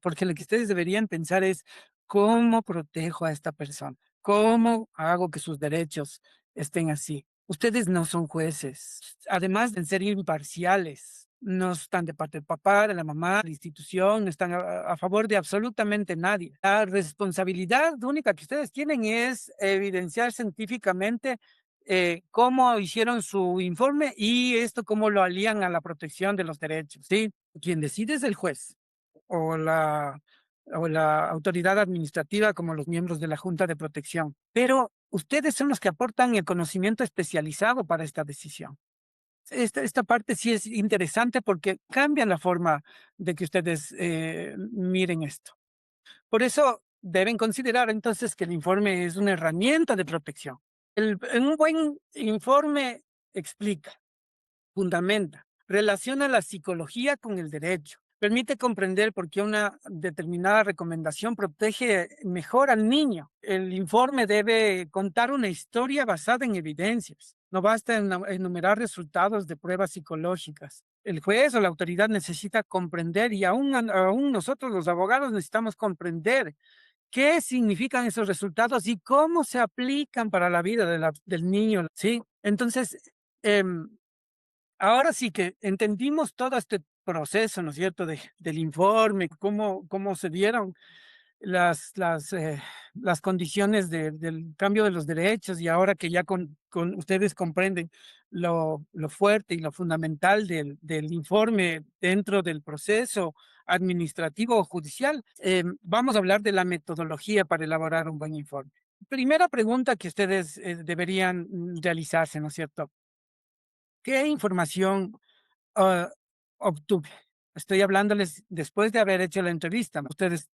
Speaker 1: porque lo que ustedes deberían pensar es cómo protejo a esta persona, cómo hago que sus derechos estén así. Ustedes no son jueces, además de ser imparciales. No están de parte del papá, de la mamá, de la institución, no están a favor de absolutamente nadie. La responsabilidad única que ustedes tienen es evidenciar científicamente cómo hicieron su informe y esto cómo lo alían a la protección de los derechos, ¿sí? Quien decide es el juez o la autoridad administrativa, como los miembros de la Junta de Protección. Pero ustedes son los que aportan el conocimiento especializado para esta decisión. Esta parte sí es interesante porque cambia la forma de que ustedes miren esto. Por eso deben considerar entonces que el informe es una herramienta de protección. Un buen informe explica, fundamenta, relaciona la psicología con el derecho, permite comprender por qué una determinada recomendación protege mejor al niño. El informe debe contar una historia basada en evidencias. No basta enumerar resultados de pruebas psicológicas. El juez o la autoridad necesita comprender, y aún nosotros los abogados necesitamos comprender qué significan esos resultados y cómo se aplican para la vida del niño, ¿sí? Entonces, em, ahora sí que entendimos todo este proceso, ¿no es cierto?, del informe, cómo se dieron las condiciones del cambio de los derechos, y ahora que ya con ustedes comprenden lo fuerte y lo fundamental del informe dentro del proceso administrativo o judicial, vamos a hablar de la metodología para elaborar un buen informe. Primera pregunta que ustedes deberían realizarse, ¿no es cierto? ¿Qué información obtuve. Estoy hablándoles después de haber hecho la entrevista. Ustedes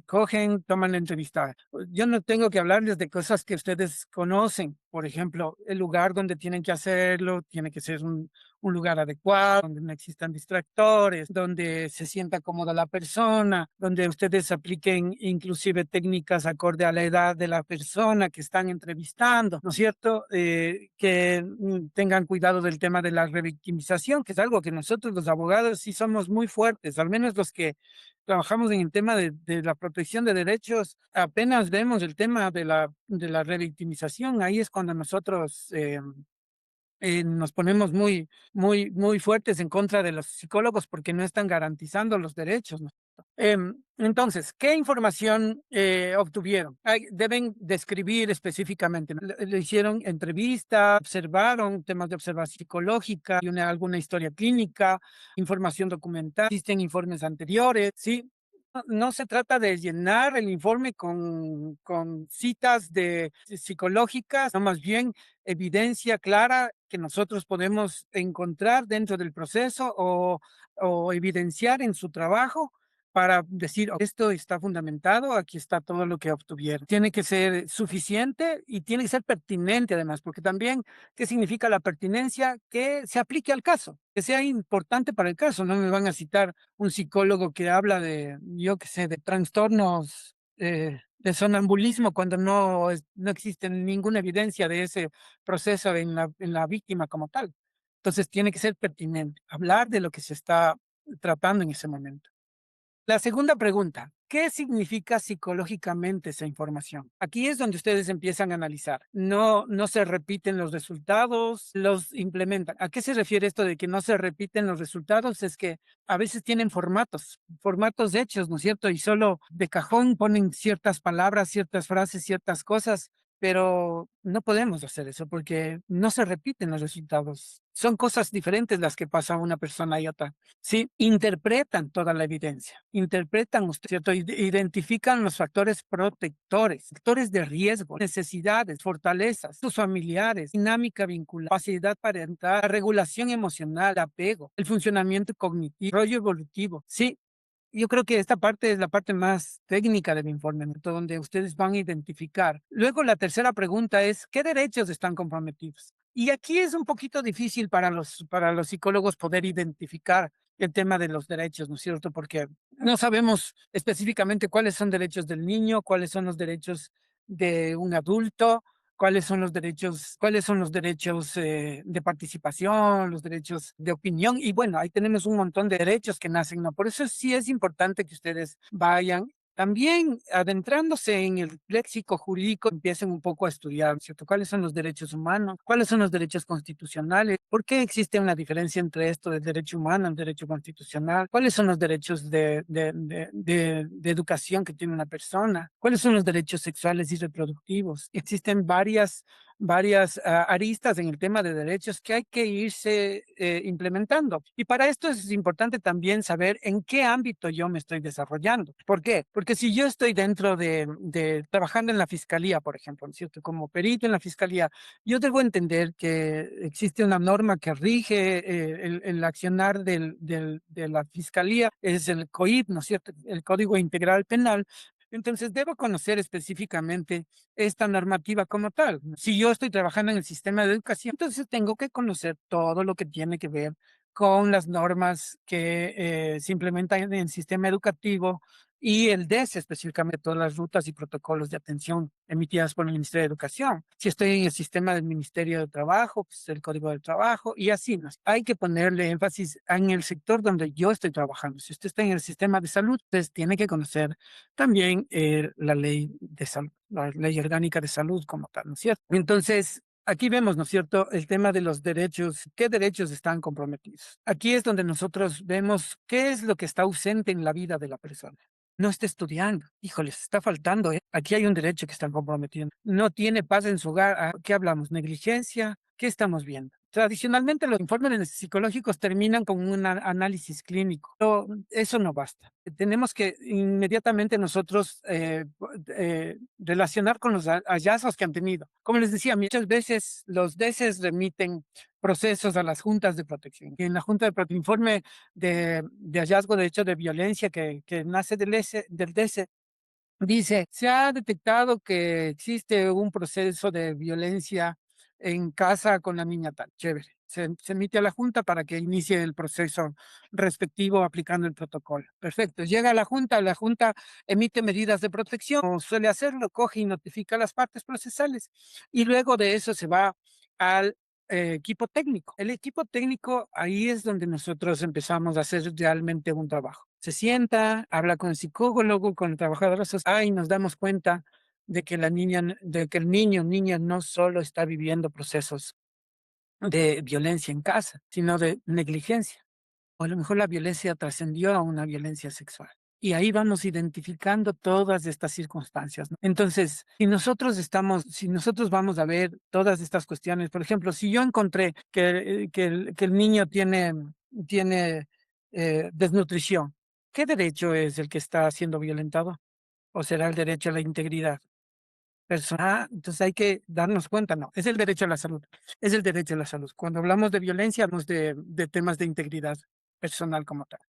Speaker 1: cogen, toman la entrevista. Yo no tengo que hablarles de cosas que ustedes conocen. Por ejemplo, el lugar donde tienen que hacerlo tiene que ser un lugar adecuado, donde no existan distractores, donde se sienta cómoda la persona, donde ustedes apliquen inclusive técnicas acorde a la edad de la persona que están entrevistando, ¿no es cierto? Que tengan cuidado del tema de la revictimización, que es algo que nosotros los abogados sí somos muy fuertes, al menos los que trabajamos en el tema de la protección de derechos, apenas vemos el tema de la revictimización, ahí es cuando nosotros nos ponemos muy fuertes en contra de los psicólogos porque no están garantizando los derechos, ¿no? Entonces, ¿qué información obtuvieron? Deben describir específicamente, ¿no? Le hicieron entrevista, observaron temas de observación psicológica, y alguna historia clínica, información documental, existen informes anteriores, ¿sí? No se trata de llenar el informe con citas psicológicas, no, más bien evidencia clara que nosotros podemos encontrar dentro del proceso o evidenciar en su trabajo para decir: "Oh, esto está fundamentado, aquí está todo lo que obtuvieron". Tiene que ser suficiente y tiene que ser pertinente además, porque también, ¿qué significa la pertinencia? Que se aplique al caso, que sea importante para el caso. No me van a citar un psicólogo que habla de, yo qué sé, de trastornos de sonambulismo cuando no existe ninguna evidencia de ese proceso en la víctima como tal. Entonces tiene que ser pertinente, hablar de lo que se está tratando en ese momento. La segunda pregunta, ¿qué significa psicológicamente esa información? Aquí es donde ustedes empiezan a analizar. No se repiten los resultados, los implementan. ¿A qué se refiere esto de que no se repiten los resultados? Es que a veces tienen formatos hechos, ¿no es cierto? Y solo de cajón ponen ciertas palabras, ciertas frases, ciertas cosas, pero no podemos hacer eso porque no se repiten los resultados. Son cosas diferentes las que pasa a una persona y otra. Sí, interpretan toda la evidencia, interpretan, usted, ¿cierto? Identifican los factores protectores, factores de riesgo, necesidades, fortalezas, sus familiares, dinámica vincular, capacidad parental, regulación emocional, apego, el funcionamiento cognitivo, rollo evolutivo. Sí, yo creo que esta parte es la parte más técnica del informe, ¿no? Donde ustedes van a identificar. Luego, la tercera pregunta es, ¿qué derechos están comprometidos? Y aquí es un poquito difícil para los psicólogos poder identificar el tema de los derechos, ¿no es cierto? Porque no sabemos específicamente cuáles son derechos del niño, cuáles son los derechos de un adulto, cuáles son los derechos de participación, los derechos de opinión. Y bueno, ahí tenemos un montón de derechos que nacen, ¿no? Por eso sí es importante que ustedes vayan también adentrándose en el léxico jurídico, empiecen un poco a estudiar, ¿cierto? ¿Cuáles son los derechos humanos? ¿Cuáles son los derechos constitucionales? ¿Por qué existe una diferencia entre esto del derecho humano y el derecho constitucional? ¿Cuáles son los derechos de educación que tiene una persona? ¿Cuáles son los derechos sexuales y reproductivos? Existen varias aristas en el tema de derechos que hay que irse implementando. Y para esto es importante también saber en qué ámbito yo me estoy desarrollando. ¿Por qué? Porque si yo estoy dentro de trabajando en la fiscalía, por ejemplo, ¿no es cierto? Como perito en la fiscalía, yo debo entender que existe una norma que rige el accionar de la fiscalía, es el COIP, ¿no es cierto? El Código Integral Penal. Entonces, debo conocer específicamente esta normativa como tal. Si yo estoy trabajando en el sistema de educación, entonces tengo que conocer todo lo que tiene que ver con las normas que se implementan en el sistema educativo y el DES, específicamente todas las rutas y protocolos de atención emitidas por el Ministerio de Educación. Si estoy en el sistema del Ministerio de Trabajo, pues el Código del Trabajo y así, ¿no? Hay que ponerle énfasis en el sector donde yo estoy trabajando. Si usted está en el sistema de salud, pues tiene que conocer también la ley de salud, la ley orgánica de salud como tal, ¿no es cierto? Entonces, aquí vemos, ¿no es cierto?, el tema de los derechos, qué derechos están comprometidos. Aquí es donde nosotros vemos qué es lo que está ausente en la vida de la persona. No está estudiando, híjoles, está faltando, ¿eh? Aquí hay un derecho que están comprometiendo. No tiene paz en su hogar. ¿A qué hablamos? ¿Negligencia? ¿Qué estamos viendo? Tradicionalmente, los informes psicológicos terminan con un análisis clínico, pero eso no basta. Tenemos que inmediatamente nosotros relacionar con los hallazgos que han tenido. Como les decía, muchas veces los DECES remiten procesos a las juntas de protección. Y en la junta de informe de hallazgo de hecho de violencia que nace del DECE, dice, se ha detectado que existe un proceso de violencia en casa con la niña tal. Chévere. Se emite a la Junta para que inicie el proceso respectivo aplicando el protocolo. Perfecto. Llega a la Junta emite medidas de protección, como suele hacerlo, coge y notifica a las partes procesales. Y luego de eso se va al equipo técnico. El equipo técnico, ahí es donde nosotros empezamos a hacer realmente un trabajo. Se sienta, habla con el psicólogo, con el trabajador social, y nos damos cuenta de que de que el niño, niña no solo está viviendo procesos de violencia en casa, sino de negligencia. O a lo mejor la violencia trascendió a una violencia sexual. Y ahí vamos identificando todas estas circunstancias, ¿no? Entonces, si nosotros vamos a ver todas estas cuestiones, por ejemplo, si yo encontré que el niño tiene desnutrición, ¿qué derecho es el que está siendo violentado? ¿O será el derecho a la integridad personal? Entonces hay que darnos cuenta, no, es el derecho a la salud, es el derecho a la salud. Cuando hablamos de violencia, hablamos de temas de integridad personal como tal.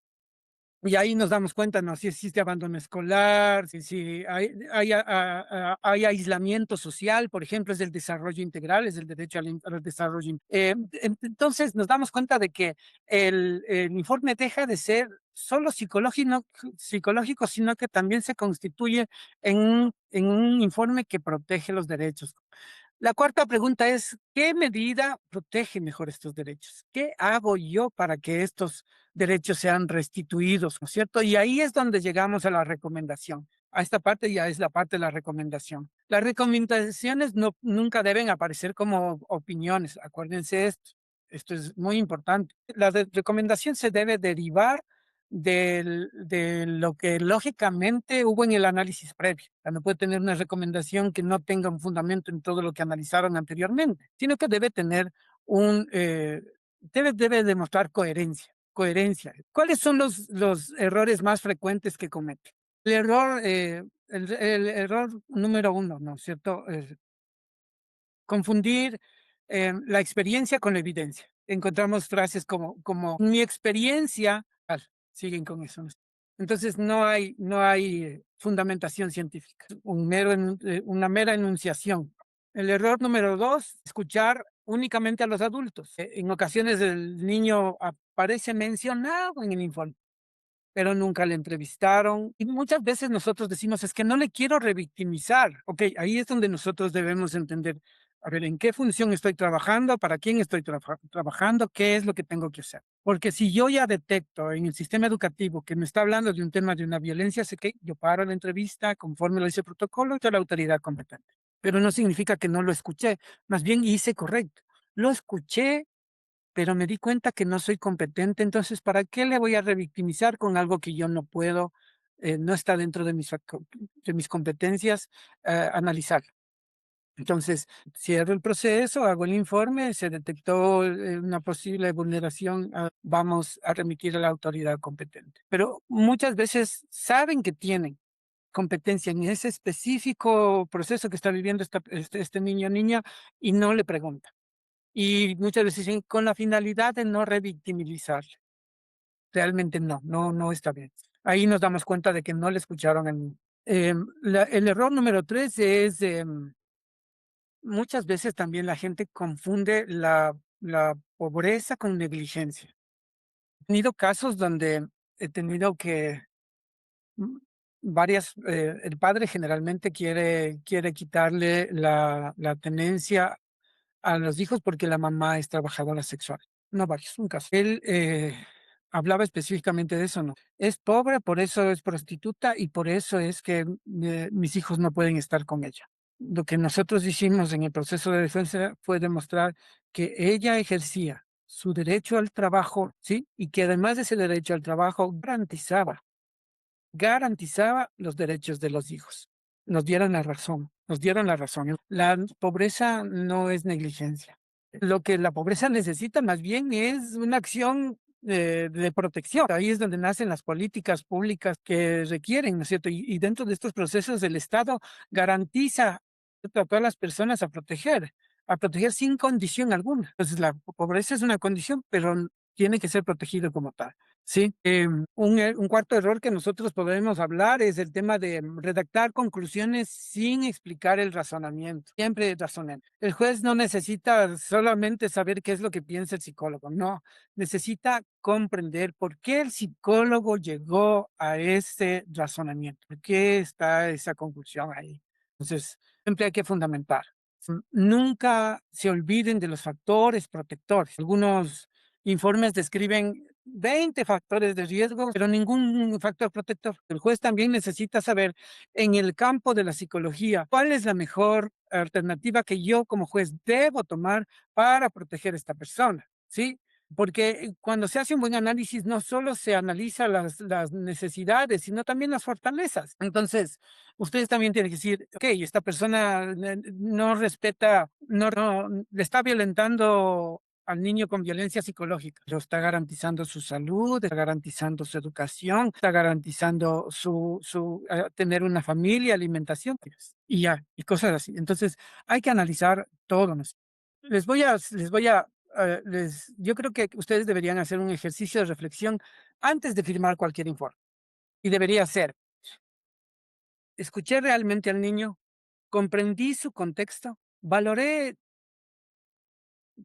Speaker 1: Y ahí nos damos cuenta, ¿no? Si existe abandono escolar, si hay aislamiento social, por ejemplo, es el desarrollo integral, es el derecho al desarrollo. Entonces nos damos cuenta de que el informe deja de ser solo psicológico, sino que también se constituye en un informe que protege los derechos. La cuarta pregunta es, ¿qué medida protege mejor estos derechos? ¿Qué hago yo para que estos derechos sean restituidos, ¿no es cierto? Y ahí es donde llegamos a la recomendación. A esta parte ya es la parte de la recomendación. Las recomendaciones nunca deben aparecer como opiniones. Acuérdense esto. Esto es muy importante. La recomendación se debe derivar de lo que lógicamente hubo en el análisis previo. O sea, no puede tener una recomendación que no tenga un fundamento en todo lo que analizaron anteriormente, sino que debe tener debe demostrar coherencia. Coherencia. ¿Cuáles son los errores más frecuentes que cometen? El error número uno, ¿no es cierto? Confundir la experiencia con la evidencia. Encontramos frases como mi experiencia, siguen con eso. ¿No? Entonces no hay fundamentación científica, una mera enunciación. El error número dos, escuchar únicamente a los adultos. En ocasiones el niño aparece mencionado en el informe, pero nunca le entrevistaron. Y muchas veces nosotros decimos, es que no le quiero revictimizar. Ok, ahí es donde nosotros debemos entender, a ver, ¿en qué función estoy trabajando? ¿Para quién estoy trabajando? ¿Qué es lo que tengo que hacer? Porque si yo ya detecto en el sistema educativo que me está hablando de un tema de una violencia, sé que yo paro la entrevista conforme lo dice el protocolo y a la autoridad competente. Pero no significa que no lo escuché, más bien hice correcto. Lo escuché, pero me di cuenta que no soy competente, entonces, ¿para qué le voy a revictimizar con algo que yo no puedo, no está dentro de mis competencias, analizar? Entonces, cierro el proceso, hago el informe, se detectó una posible vulneración, vamos a remitir a la autoridad competente. Pero muchas veces saben que tienen competencia en ese específico proceso que está viviendo este niño o niña y no le preguntan. Y muchas veces dicen con la finalidad de no revictimizarle. Realmente no está bien. Ahí nos damos cuenta de que no le escucharon al niño. El error número 3 es, muchas veces también la gente confunde la pobreza con negligencia. He tenido casos donde he tenido que mm, el padre generalmente quiere quitarle la tenencia a los hijos porque la mamá es trabajadora sexual. No varios, un caso. Él hablaba específicamente de eso, ¿no? Es pobre, por eso es prostituta y por eso es que mis hijos no pueden estar con ella. Lo que nosotros hicimos en el proceso de defensa fue demostrar que ella ejercía su derecho al trabajo, ¿sí? Y que además de ese derecho al trabajo garantizaba los derechos de los hijos. Nos dieron la razón, nos dieron la razón. La pobreza no es negligencia. Lo que la pobreza necesita más bien es una acción de protección. Ahí es donde nacen las políticas públicas que requieren, ¿no es cierto? Y dentro de estos procesos el Estado garantiza a todas las personas a proteger sin condición alguna. Entonces la pobreza es una condición, pero tiene que ser protegido como tal. Sí, un cuarto error que nosotros podemos hablar es el tema de redactar conclusiones sin explicar el razonamiento. Siempre razonen. El juez no necesita solamente saber qué es lo que piensa el psicólogo, no, necesita comprender por qué el psicólogo llegó a ese razonamiento, por qué está esa conclusión ahí. Entonces, siempre hay que fundamentar. Nunca se olviden de los factores protectores. Algunos informes describen 20 factores de riesgo, pero ningún factor protector. El juez también necesita saber en el campo de la psicología cuál es la mejor alternativa que yo como juez debo tomar para proteger a esta persona, ¿sí? Porque cuando se hace un buen análisis, no solo se analiza las necesidades, sino también las fortalezas. Entonces, ustedes también tienen que decir, ok, esta persona no respeta, no le está violentando al niño con violencia psicológica, pero está garantizando su salud, está garantizando su educación, está garantizando tener una familia, alimentación, pues, y ya, y cosas así. Entonces, hay que analizar todo, ¿no? Yo creo que ustedes deberían hacer un ejercicio de reflexión antes de firmar cualquier informe. Y debería ser, escuché realmente al niño, comprendí su contexto, valoré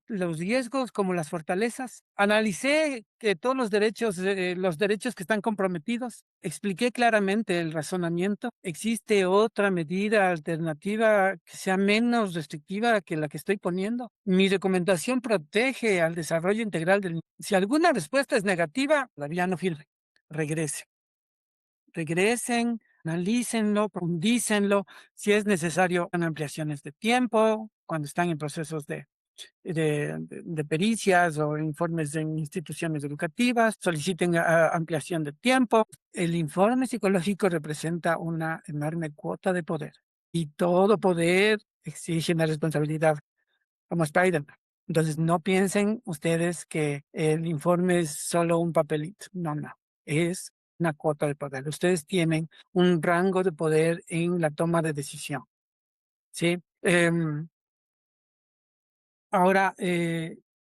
Speaker 1: los riesgos como las fortalezas, analicé que todos los derechos que están comprometidos, expliqué claramente el razonamiento. ¿Existe otra medida alternativa que sea menos restrictiva que la que estoy poniendo? Mi recomendación protege al desarrollo integral del niño. Si alguna respuesta es negativa, todavía no firme. Regrese. Regresen, analícenlo, profundícenlo. Si es necesario, hagan ampliaciones de tiempo cuando están en procesos de pericias o informes en instituciones educativas, soliciten ampliación de tiempo. El informe psicológico representa una enorme cuota de poder y todo poder exige una responsabilidad, como Spider-Man. Entonces, no piensen ustedes que el informe es solo un papelito. No, no. Es una cuota de poder. Ustedes tienen un rango de poder en la toma de decisión. ¿Sí? Ahora,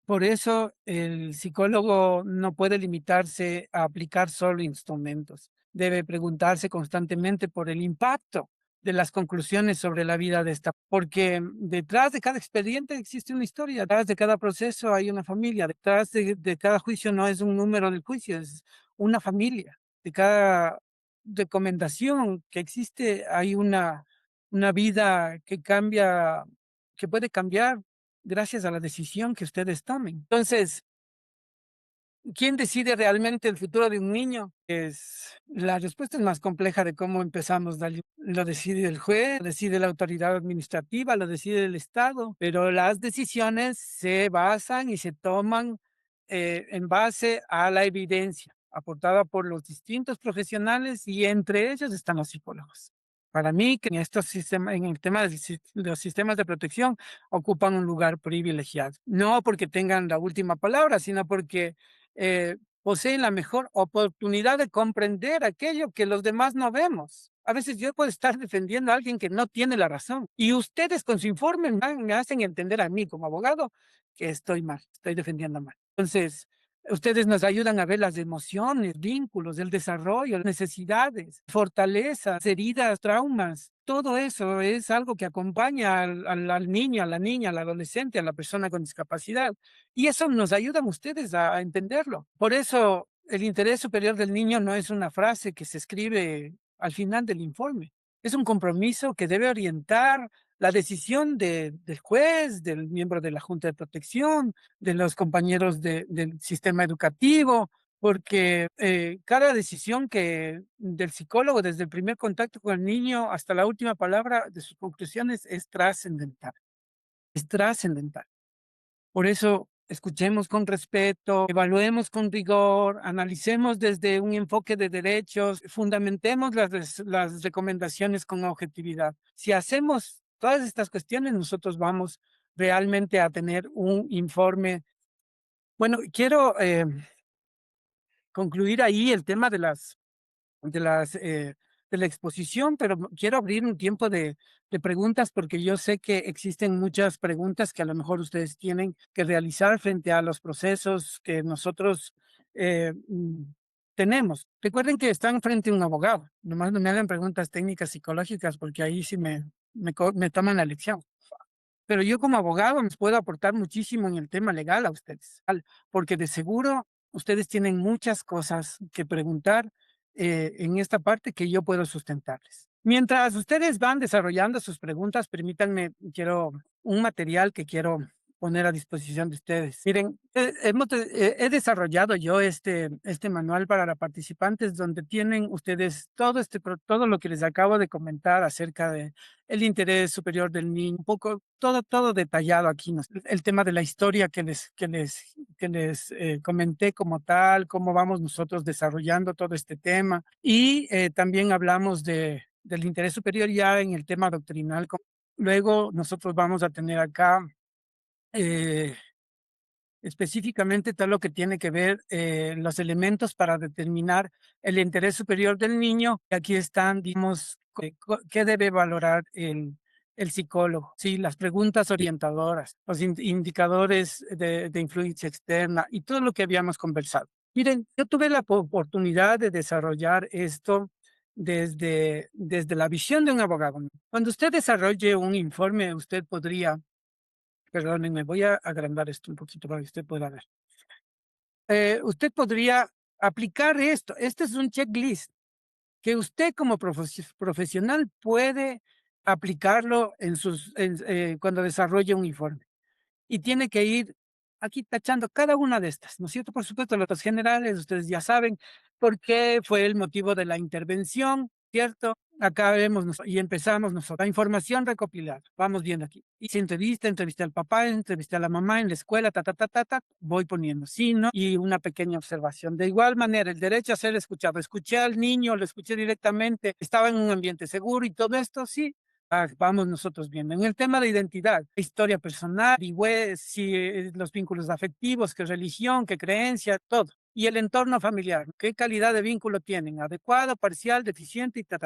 Speaker 1: por eso el psicólogo no puede limitarse a aplicar solo instrumentos. Debe preguntarse constantemente por el impacto de las conclusiones sobre la vida de esta, porque detrás de cada expediente existe una historia, detrás de cada proceso hay una familia, detrás de cada juicio no es un número del juicio, es una familia. De cada recomendación que existe hay una vida que cambia, que puede cambiar gracias a la decisión que ustedes tomen. Entonces, ¿quién decide realmente el futuro de un niño? La respuesta es más compleja de cómo empezamos, Dalí. Lo decide el juez, lo decide la autoridad administrativa, lo decide el Estado, pero las decisiones se basan y se toman en base a la evidencia aportada por los distintos profesionales y entre ellos están los psicólogos. Para mí, que en estos sistemas, en el tema de los sistemas de protección, ocupan un lugar privilegiado. No porque tengan la última palabra, sino porque poseen la mejor oportunidad de comprender aquello que los demás no vemos. A veces yo puedo estar defendiendo a alguien que no tiene la razón y ustedes con su informe me hacen entender a mí como abogado que estoy mal, estoy defendiendo mal. Entonces, ustedes nos ayudan a ver las emociones, vínculos, el desarrollo, necesidades, fortalezas, heridas, traumas. Todo eso es algo que acompaña al niño, a la niña, al adolescente, a la persona con discapacidad. Y eso nos ayudan ustedes a entenderlo. Por eso el interés superior del niño no es una frase que se escribe al final del informe. Es un compromiso que debe orientar la decisión del juez, del miembro de la Junta de Protección, de los compañeros del sistema educativo, porque cada decisión del psicólogo, desde el primer contacto con el niño hasta la última palabra de sus conclusiones, es trascendental. Es trascendental. Por eso, escuchemos con respeto, evaluemos con rigor, analicemos desde un enfoque de derechos, fundamentemos las recomendaciones con objetividad. Si hacemos todas estas cuestiones, nosotros vamos realmente a tener un informe. Bueno, quiero concluir ahí el tema de las, de la exposición, pero quiero abrir un tiempo de preguntas porque yo sé que existen muchas preguntas que a lo mejor ustedes tienen que realizar frente a los procesos que nosotros eh, mm, tenemos. Recuerden que están frente a un abogado, nomás no me hagan preguntas técnicas psicológicas porque ahí sí me toman la lección. Pero yo como abogado les puedo aportar muchísimo en el tema legal a ustedes, porque de seguro ustedes tienen muchas cosas que preguntar en esta parte que yo puedo sustentarles. Mientras ustedes van desarrollando sus preguntas, permítanme, quiero un material que quiero poner a disposición de ustedes. Miren, he desarrollado yo este manual para los participantes donde tienen ustedes todo, todo lo que les acabo de comentar acerca de el interés superior del niño, un poco, todo detallado aquí, ¿no? El tema de la historia que les comenté como tal, cómo vamos nosotros desarrollando todo este tema. Y también hablamos del interés superior ya en el tema doctrinal. Luego nosotros vamos a tener acá eh, específicamente todo lo que tiene que ver los elementos para determinar el interés superior del niño. Aquí están, digamos, qué debe valorar el psicólogo, sí, las preguntas orientadoras, los indicadores de influencia externa y todo lo que habíamos conversado. Miren, yo tuve la oportunidad de desarrollar esto desde la visión de un abogado. Cuando usted desarrolle un informe, usted podría, perdónenme, voy a agrandar esto un poquito para que usted pueda ver. Usted podría aplicar esto. Este es un checklist que usted como profesional puede aplicarlo cuando desarrolle un informe y tiene que ir aquí tachando cada una de estas, ¿no es cierto? Por supuesto, los datos generales, ustedes ya saben por qué fue el motivo de la intervención, ¿cierto? Acá vemos y empezamos nosotros. La información recopilada, vamos viendo aquí. Hice entrevisté al papá, entrevisté a la mamá en la escuela, voy poniendo sí, no, y una pequeña observación. De igual manera, el derecho a ser escuchado. Escuché al niño, lo escuché directamente, estaba en un ambiente seguro y todo esto, sí, vamos nosotros viendo. En el tema de identidad, historia personal, y si, los vínculos afectivos, qué religión, qué creencia, todo. Y el entorno familiar, qué calidad de vínculo tienen, adecuado, parcial, deficiente y ta.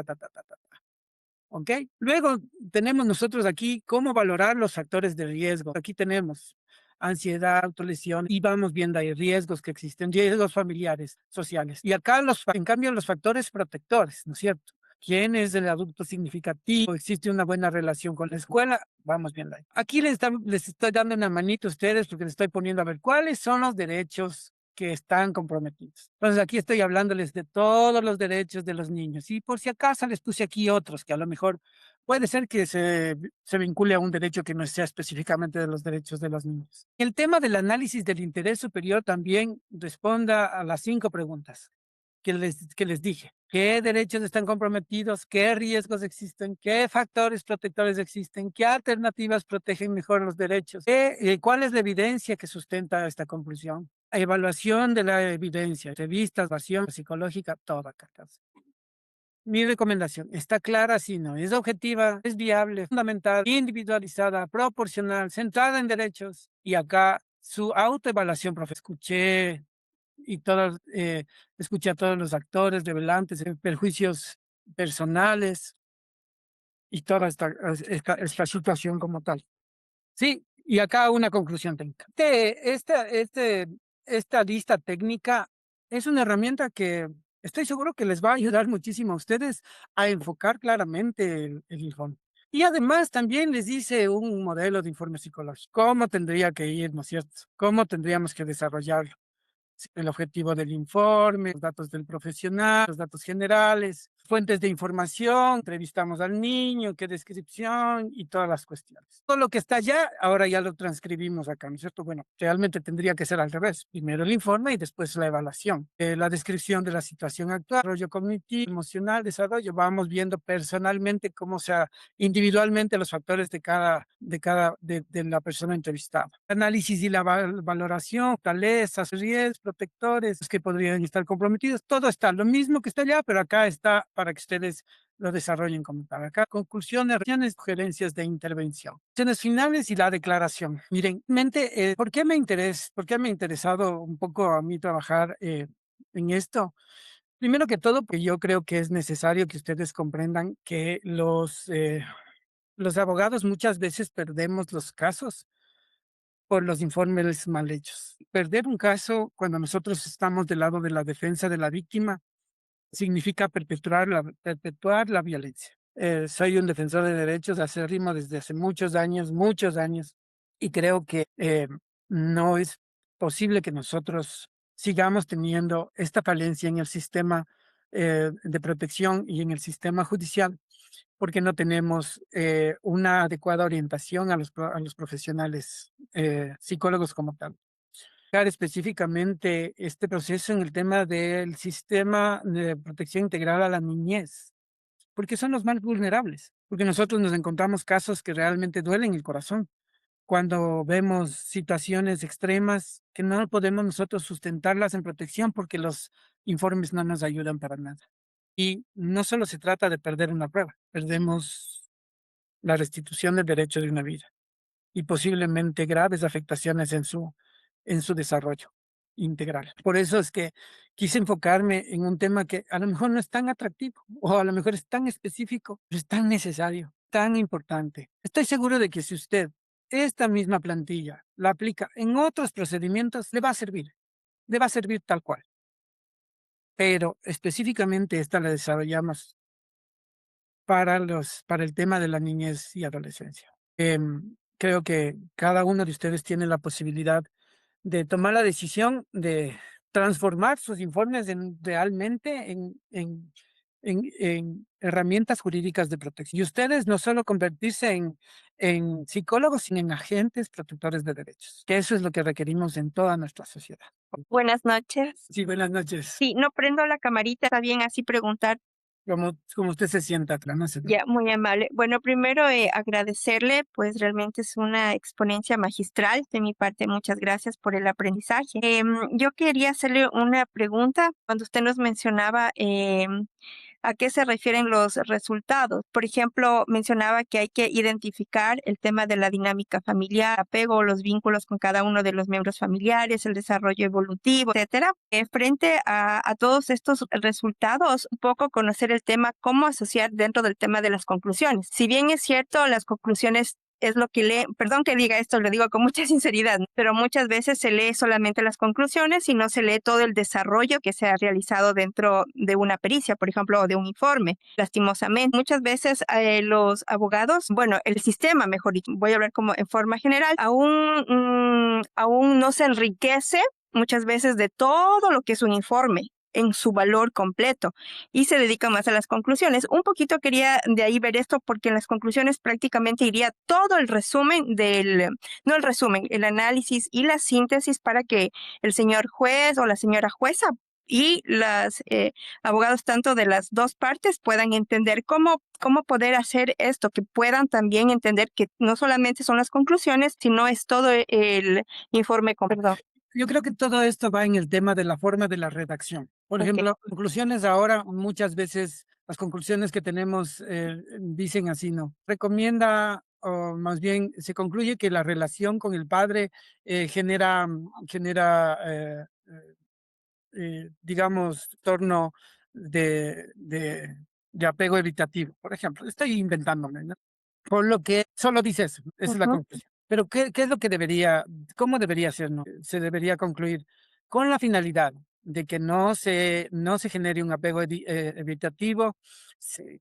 Speaker 1: ¿Ok? Luego tenemos nosotros aquí cómo valorar los factores de riesgo. Aquí tenemos ansiedad, autolesión, y vamos viendo ahí riesgos que existen, riesgos familiares, sociales. Y acá, en cambio, los factores protectores, ¿no es cierto? ¿Quién es el adulto significativo? ¿Existe una buena relación con la escuela? Vamos viendo ahí. Aquí les estoy dando una manito a ustedes porque les estoy poniendo a ver cuáles son los derechos que están comprometidos. Entonces aquí estoy hablándoles de todos los derechos de los niños y por si acaso les puse aquí otros que a lo mejor puede ser que se vincule a un derecho que no sea específicamente de los derechos de los niños. El tema del análisis del interés superior también responda a las 5 preguntas que les dije. ¿Qué derechos están comprometidos? ¿Qué riesgos existen? ¿Qué factores protectores existen? ¿Qué alternativas protegen mejor los derechos? ¿Cuál es la evidencia que sustenta esta conclusión? Evaluación de la evidencia, revistas, evaluación psicológica, toda acá. Mi recomendación, está clara, si no, es objetiva, es viable, fundamental, individualizada, proporcional, centrada en derechos. Y acá su autoevaluación, profe. Y todos, escuché a todos los actores, revelantes, perjuicios personales y toda esta situación como tal. Sí, y acá una conclusión técnica. Esta lista técnica es una herramienta que estoy seguro que les va a ayudar muchísimo a ustedes a enfocar claramente el informe. Y además también les dice un modelo de informe psicológico, cómo tendría que ir, ¿no es cierto? Cómo tendríamos que desarrollarlo, el objetivo del informe, los datos del profesional, los datos generales, fuentes de información, entrevistamos al niño, qué descripción y todas las cuestiones. Todo lo que está allá, ahora ya lo transcribimos acá, ¿no es cierto? Bueno, realmente tendría que ser al revés. Primero el informe y después la evaluación. La descripción de la situación actual, desarrollo cognitivo, emocional, desarrollo. Vamos viendo personalmente cómo sea individualmente los factores de la persona entrevistada. Análisis y la valoración, fortalezas, riesgos, protectores que podrían estar comprometidos. Todo está lo mismo que está allá, pero acá está para que ustedes lo desarrollen como tal. Acá, conclusiones, sugerencias de intervención. Acciones finales y la declaración. Miren, ¿por qué me ha interesado un poco a mí trabajar en esto? Primero que todo, porque yo creo que es necesario que ustedes comprendan que los abogados muchas veces perdemos los casos por los informes mal hechos. Perder un caso cuando nosotros estamos del lado de la defensa de la víctima significa perpetuar la violencia. Soy un defensor de derechos acérrimo desde hace muchos años, y creo que no es posible que nosotros sigamos teniendo esta falencia en el sistema de protección y en el sistema judicial, porque no tenemos una adecuada orientación a a los profesionales psicólogos como tal. Específicamente este proceso en el tema del sistema de protección integral a la niñez, porque son los más vulnerables, porque nosotros nos encontramos casos que realmente duelen el corazón cuando vemos situaciones extremas que no podemos nosotros sustentarlas en protección porque los informes no nos ayudan para nada. Y no solo se trata de perder una prueba, perdemos la restitución del derecho de una vida y posiblemente graves afectaciones en su desarrollo integral. Por eso es que quise enfocarme en un tema que a lo mejor no es tan atractivo o a lo mejor es tan específico, pero es tan necesario, tan importante. Estoy seguro de que si usted esta misma plantilla la aplica en otros procedimientos, le va a servir tal cual. Pero específicamente esta la desarrollamos para el tema de la niñez y adolescencia. Creo que cada uno de ustedes tiene la posibilidad de tomar la decisión de transformar sus informes realmente en herramientas jurídicas de protección. Y ustedes no solo convertirse en psicólogos, sino en agentes protectores de derechos, que eso es lo que requerimos en toda nuestra sociedad.
Speaker 2: Buenas noches.
Speaker 1: Sí, buenas noches.
Speaker 2: Sí, no prendo la camarita, está bien así preguntar.
Speaker 1: Como usted se sienta, no se
Speaker 2: Ya, muy amable. Bueno, primero agradecerle, pues realmente es una exponencia magistral de mi parte. Muchas gracias por el aprendizaje. Yo quería hacerle una pregunta cuando usted nos mencionaba a qué se refieren los resultados. Por ejemplo, mencionaba que hay que identificar el tema de la dinámica familiar, apego, los vínculos con cada uno de los miembros familiares, el desarrollo evolutivo, etcétera. Frente a todos estos resultados, un poco conocer el tema, cómo asociar dentro del tema de las conclusiones. Si bien es cierto, las conclusiones es lo que lee, perdón que diga esto, lo digo con mucha sinceridad, ¿no? Pero muchas veces se lee solamente las conclusiones y no se lee todo el desarrollo que se ha realizado dentro de una pericia, por ejemplo, o de un informe. Lastimosamente, muchas veces los abogados, bueno, el sistema, mejor dicho, voy a hablar como en forma general, aún no se enriquece muchas veces de todo lo que es un informe en su valor completo y se dedica más a las conclusiones. Un poquito quería de ahí ver esto porque en las conclusiones prácticamente iría todo el resumen no el resumen, el análisis y la síntesis para que el señor juez o la señora jueza y los abogados tanto de las dos partes puedan entender cómo poder hacer esto, que puedan también entender que no solamente son las conclusiones, sino es todo el informe completo.
Speaker 1: Yo creo que todo esto va en el tema de la forma de la redacción. Por
Speaker 2: Ok.
Speaker 1: ejemplo, conclusiones ahora, muchas veces las conclusiones que tenemos dicen así, ¿no? Recomienda, o más bien se concluye que la relación con el padre genera digamos, torno de apego evitativo, por ejemplo. Estoy inventándome, ¿no? Por lo que solo dice eso, esa es la
Speaker 2: Ujú,
Speaker 1: conclusión. Pero, ¿qué es lo que cómo debería ser, no? Se debería concluir con la finalidad de que no se genere un apego evitativo.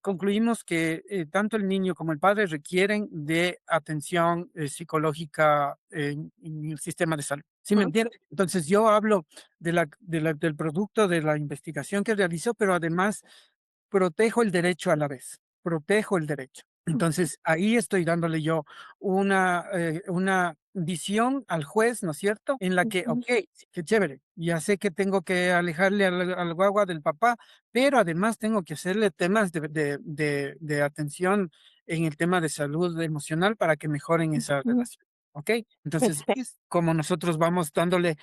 Speaker 1: Concluimos que tanto el niño como el padre requieren de atención psicológica en el sistema de salud. ¿Sí me
Speaker 2: ujú,
Speaker 1: entiende? Entonces yo hablo del producto de la investigación que realizó, pero además protejo el derecho a la vez, protejo el derecho. Entonces, ahí estoy dándole yo una visión al juez, ¿no es cierto? En la que,
Speaker 2: ujú.
Speaker 1: ok, sí, qué chévere, ya sé que tengo que alejarle al guagua del papá, pero además tengo que hacerle temas de atención en el tema de salud emocional para que mejoren esa
Speaker 2: Ujú.
Speaker 1: relación. ¿ok? Entonces,
Speaker 2: Perfecto.
Speaker 1: es como nosotros vamos dándole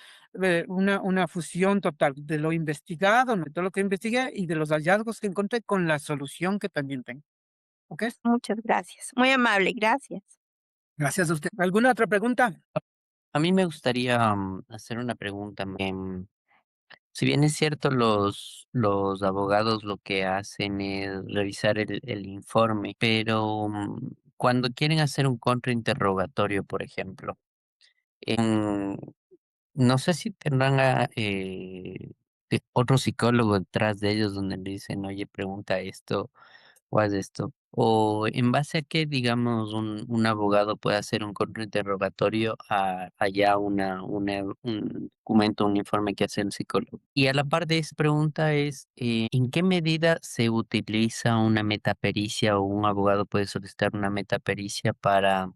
Speaker 1: una fusión total de lo investigado, ¿no? De todo lo que investigué y de los hallazgos que encontré con la solución que también tengo, ¿ok?
Speaker 2: Muchas gracias. Muy amable, gracias.
Speaker 1: Gracias a usted. ¿Alguna otra pregunta?
Speaker 3: A mí me gustaría, hacer una pregunta, si bien es cierto, los abogados lo que hacen es revisar el informe, pero, cuando quieren hacer un contrainterrogatorio, por ejemplo, em, no sé si tendrán otro psicólogo detrás de ellos donde le dicen: "Oye, pregunta esto, o haz esto", o en base a qué, digamos, un abogado puede hacer un contrainterrogatorio a ya un documento, un informe que hace el psicólogo. Y a la par de esa pregunta es, ¿en qué medida se utiliza una metapericia o un abogado puede solicitar una metapericia para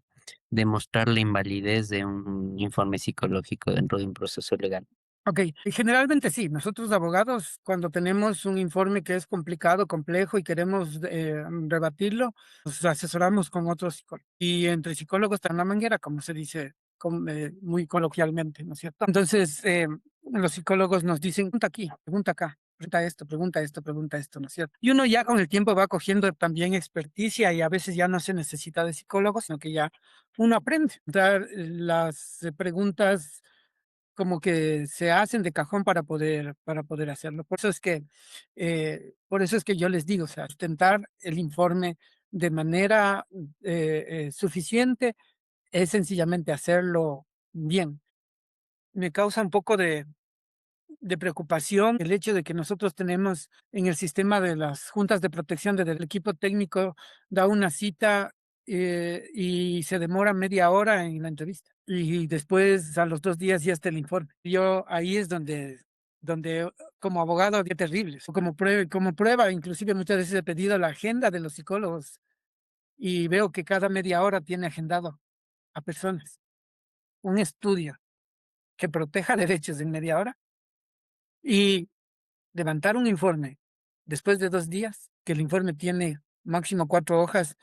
Speaker 3: demostrar la invalidez de un informe psicológico dentro de un proceso legal?
Speaker 1: Ok, y generalmente sí. Nosotros abogados, cuando tenemos un informe que es complicado, complejo y queremos rebatirlo, nos asesoramos con otros psicólogos. Y entre psicólogos está la manguera, como se dice muy coloquialmente, ¿no es cierto? Entonces, los psicólogos nos dicen, pregunta aquí, pregunta acá, pregunta esto, pregunta esto, pregunta esto, ¿no es cierto? Y uno ya con el tiempo va cogiendo también experticia y a veces ya no se necesita de psicólogos, sino que ya uno aprende. Dar las preguntas como que se hacen de cajón para poder hacerlo. Por eso es que yo les digo, o sea, sustentar el informe de manera suficiente es sencillamente hacerlo bien. Me causa un poco de preocupación el hecho de que nosotros tenemos en el sistema de las juntas de protección desde el equipo técnico da una cita y se demora media hora en la entrevista y después a los 2 días ya está el informe. Yo ahí es donde como abogado, qué terrible. Como prueba, inclusive muchas veces he pedido la agenda de los psicólogos y veo que cada media hora tiene agendado a personas un estudio que proteja derechos en media hora y levantar un informe después de 2 días, que el informe tiene máximo 4 hojas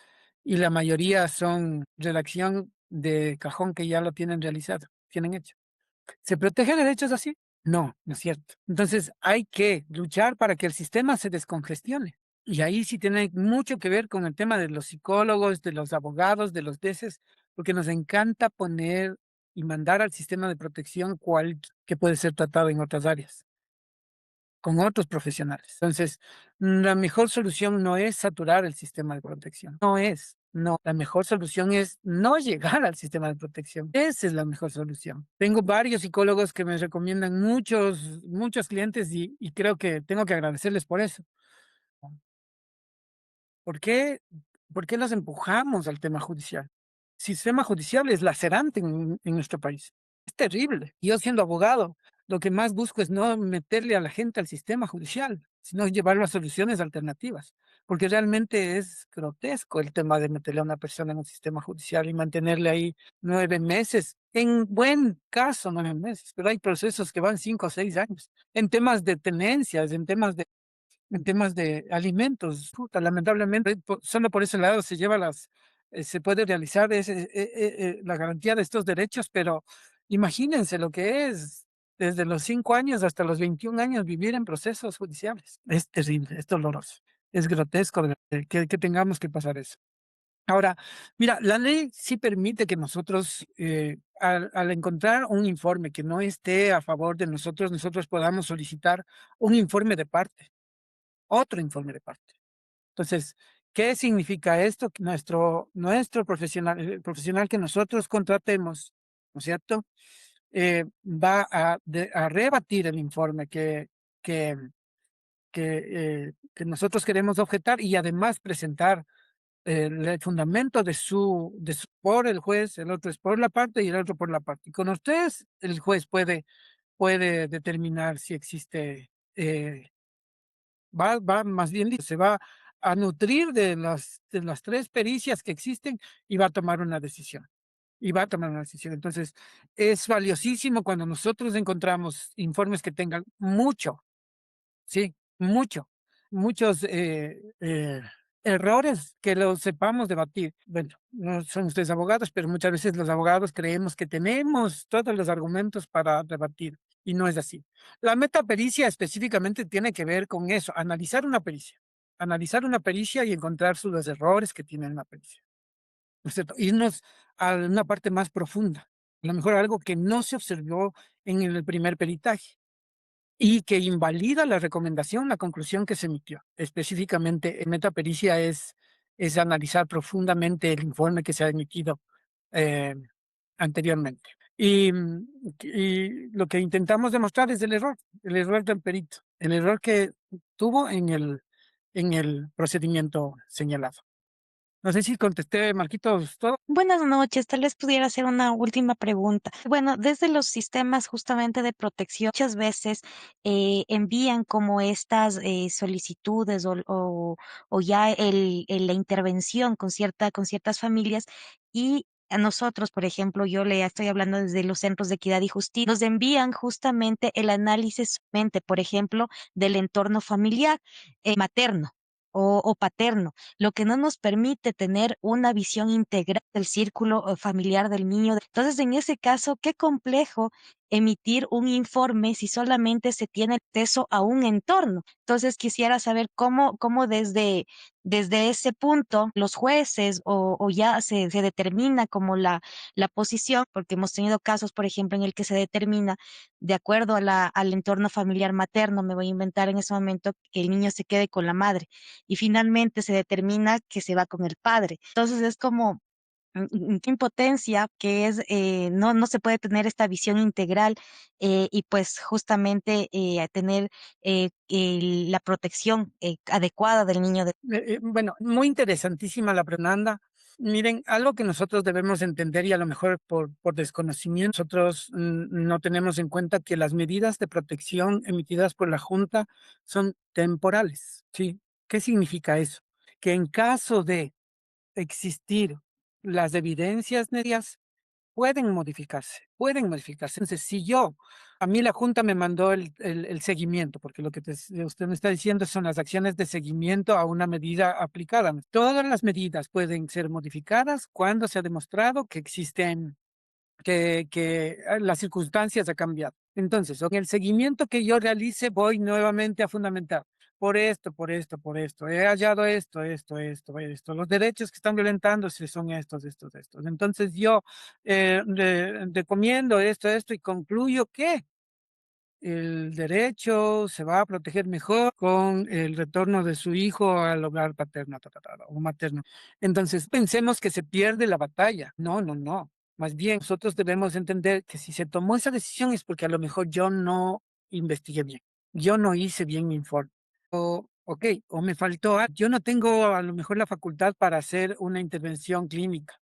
Speaker 1: y la mayoría son redacción de cajón que ya lo tienen realizado, tienen hecho. ¿Se protege derechos así? No, no es cierto. Entonces hay que luchar para que el sistema se descongestione. Y ahí sí tiene mucho que ver con el tema de los psicólogos, de los abogados, de los DECES, porque nos encanta poner y mandar al sistema de protección que puede ser tratado en otras áreas con otros profesionales. Entonces, la mejor solución no es saturar el sistema de protección. No es. No, la mejor solución es no llegar al sistema de protección. Esa es la mejor solución. Tengo varios psicólogos que me recomiendan muchos clientes y creo que tengo que agradecerles por eso. ¿Por qué, por qué los empujamos al tema judicial? El sistema judicial es lacerante en nuestro país. Es terrible. Yo siendo abogado, lo que más busco es no meterle a la gente al sistema judicial, sino llevarlo a soluciones alternativas, porque realmente es grotesco el tema de meterle a una persona en un sistema judicial y mantenerle ahí 9 meses, en buen caso 9 meses, pero hay procesos que van 5 o 6 años, en temas de tenencias, en temas de alimentos, puta, lamentablemente, solo por ese lado se puede realizar la garantía de estos derechos, pero imagínense lo que es desde los 5 años hasta los 21 años vivir en procesos judiciales. Es terrible, es doloroso, es grotesco que tengamos que pasar eso. Ahora, mira, la ley sí permite que nosotros, al encontrar un informe que no esté a favor de nosotros, nosotros podamos solicitar un informe de parte, otro informe de parte. Entonces, ¿qué significa esto? Que nuestro profesional, el profesional que nosotros contratemos, ¿no es cierto? Va a rebatir el informe que, que nosotros queremos objetar y además presentar el fundamento por el juez, el otro es por la parte y el otro por la parte. Y con ustedes, el juez puede determinar si existe más bien dicho, se va a nutrir de las 3 pericias que existen y va a tomar una decisión, y va a tomar una decisión. Entonces, es valiosísimo cuando nosotros encontramos informes que tengan mucho, sí, muchos, errores que los sepamos debatir. Bueno, no son ustedes abogados, pero muchas veces los abogados creemos que tenemos todos los argumentos para debatir y no es así. La metapericia específicamente tiene que ver con eso, analizar una pericia y encontrar los errores que tiene una pericia. ¿No es cierto? Irnos a una parte más profunda, a lo mejor algo que no se observó en el primer peritaje y que invalida la recomendación, la conclusión que se emitió. Específicamente, en metapericia es analizar profundamente el informe que se ha emitido eh, anteriormente. Y lo que intentamos demostrar es el error del perito, el error que tuvo en el procedimiento señalado. No sé si contesté, Marquitos, todo.
Speaker 4: Buenas noches, tal vez pudiera hacer una última pregunta. Bueno, desde los sistemas justamente de protección, muchas veces envían como estas solicitudes o ya la intervención con ciertas familias y a nosotros, por ejemplo, yo le estoy hablando desde los centros de equidad y justicia, nos envían justamente el análisis mente, por ejemplo, del entorno familiar materno o paterno, lo que no nos permite tener una visión integral del círculo familiar del niño. Entonces, en ese caso, qué complejo emitir un informe si solamente se tiene acceso a un entorno. Entonces, quisiera saber cómo desde ese punto los jueces o ya se determina como la posición, porque hemos tenido casos, por ejemplo, en el que se determina de acuerdo a al entorno familiar materno, me voy a inventar en ese momento que el niño se quede con la madre y finalmente se determina que se va con el padre. Entonces es como qué impotencia que es, no se puede tener esta visión integral y pues justamente tener la protección adecuada del niño.
Speaker 1: Bueno, muy interesantísima la prenanda. Miren, algo que nosotros debemos entender y a lo mejor por desconocimiento, nosotros no tenemos en cuenta que las medidas de protección emitidas por la Junta son temporales, ¿sí? ¿Qué significa eso? Que en caso de existir las evidencias necesarias, pueden modificarse, pueden modificarse. Entonces, si yo, a mí la Junta me mandó el seguimiento, porque lo que usted me está diciendo son las acciones de seguimiento a una medida aplicada. Todas las medidas pueden ser modificadas cuando se ha demostrado que existen las circunstancias han cambiado. Entonces, en el seguimiento que yo realice, voy nuevamente a fundamentar. Por esto, por esto, por esto. He hallado esto. Los derechos que están violentándose son estos. Entonces, yo recomiendo esto y concluyo que el derecho se va a proteger mejor con el retorno de su hijo al hogar paterno o materno. Entonces, pensemos que se pierde la batalla. No, no, no. Más bien, nosotros debemos entender que si se tomó esa decisión es porque a lo mejor yo no investigué bien. Yo no hice bien mi informe. Ok, o me faltó, yo no tengo a lo mejor la facultad para hacer una intervención clínica.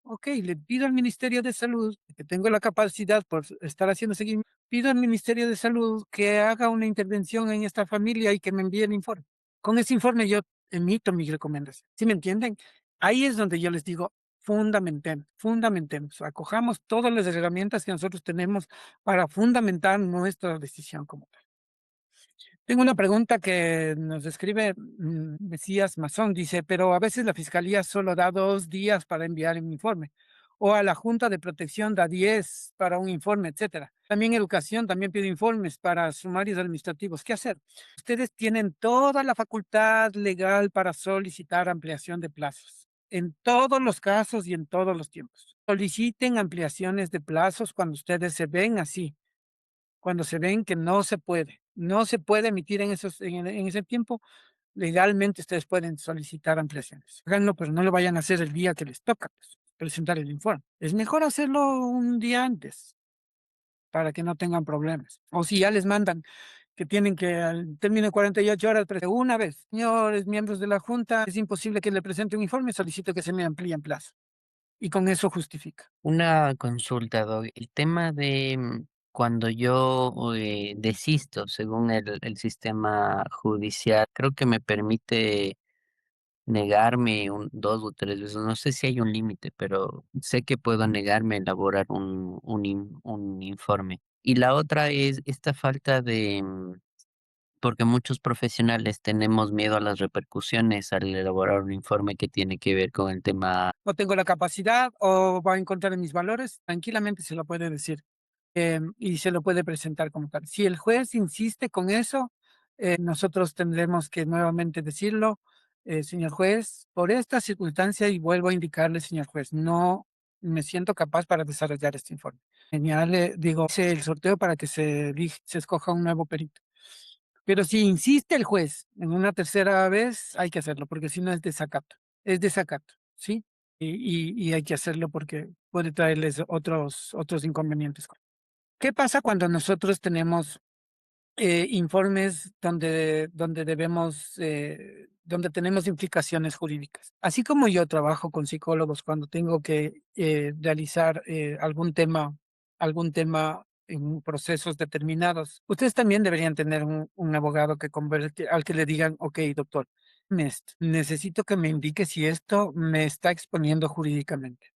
Speaker 1: Ok, le pido al Ministerio de Salud, que tengo la capacidad por estar haciendo seguimiento, pido al Ministerio de Salud que haga una intervención en esta familia y que me envíe el informe. Con ese informe yo emito mi recomendación. ¿Sí me entienden? Ahí es donde yo les digo, fundamentemos, acojamos todas las herramientas que nosotros tenemos para fundamentar nuestra decisión como tal. Tengo una pregunta que nos escribe Mesías Mazón, dice, pero a veces la Fiscalía solo da 2 días para enviar un informe, o a la Junta de Protección da 10 para un informe, etcétera. También Educación también pide informes para sumarios administrativos. ¿Qué hacer? Ustedes tienen toda la facultad legal para solicitar ampliación de plazos, en todos los casos y en todos los tiempos. Soliciten ampliaciones de plazos cuando ustedes se ven así, cuando se ven que no se puede emitir en ese tiempo, legalmente ustedes pueden solicitar ampliaciones. Háganlo, pero no lo vayan a hacer el día que les toca pues, presentar el informe. Es mejor hacerlo un día antes para que no tengan problemas. O si ya les mandan que tienen que al término de 48 horas, una vez, señores miembros de la Junta, es imposible que le presente un informe, solicito que se me amplíe en plazo. Y con eso justifica.
Speaker 3: Una consulta, Doc. El tema de cuando yo desisto según el sistema judicial, creo que me permite negarme 2 o 3 veces. No sé si hay un límite, pero sé que puedo negarme a elaborar un informe. Y la otra es esta falta de porque muchos profesionales tenemos miedo a las repercusiones al elaborar un informe que tiene que ver con el tema.
Speaker 1: No tengo la capacidad o va en contra de mis valores, tranquilamente se lo puede decir. Y se lo puede presentar como tal. Si el juez insiste con eso, nosotros tendremos que nuevamente decirlo, señor juez, por esta circunstancia, y vuelvo a indicarle, señor juez, no me siento capaz para desarrollar este informe. Genial, le digo, hice el sorteo para que se escoja un nuevo perito. Pero si insiste el juez en una tercera vez, hay que hacerlo, porque si no es desacato, ¿sí? Y hay que hacerlo porque puede traerles otros inconvenientes. ¿Qué pasa cuando nosotros tenemos informes donde tenemos implicaciones jurídicas? Así como yo trabajo con psicólogos cuando tengo que realizar algún tema en procesos determinados, ustedes también deberían tener un abogado al que le digan, ok, doctor, necesito que me indique si esto me está exponiendo jurídicamente.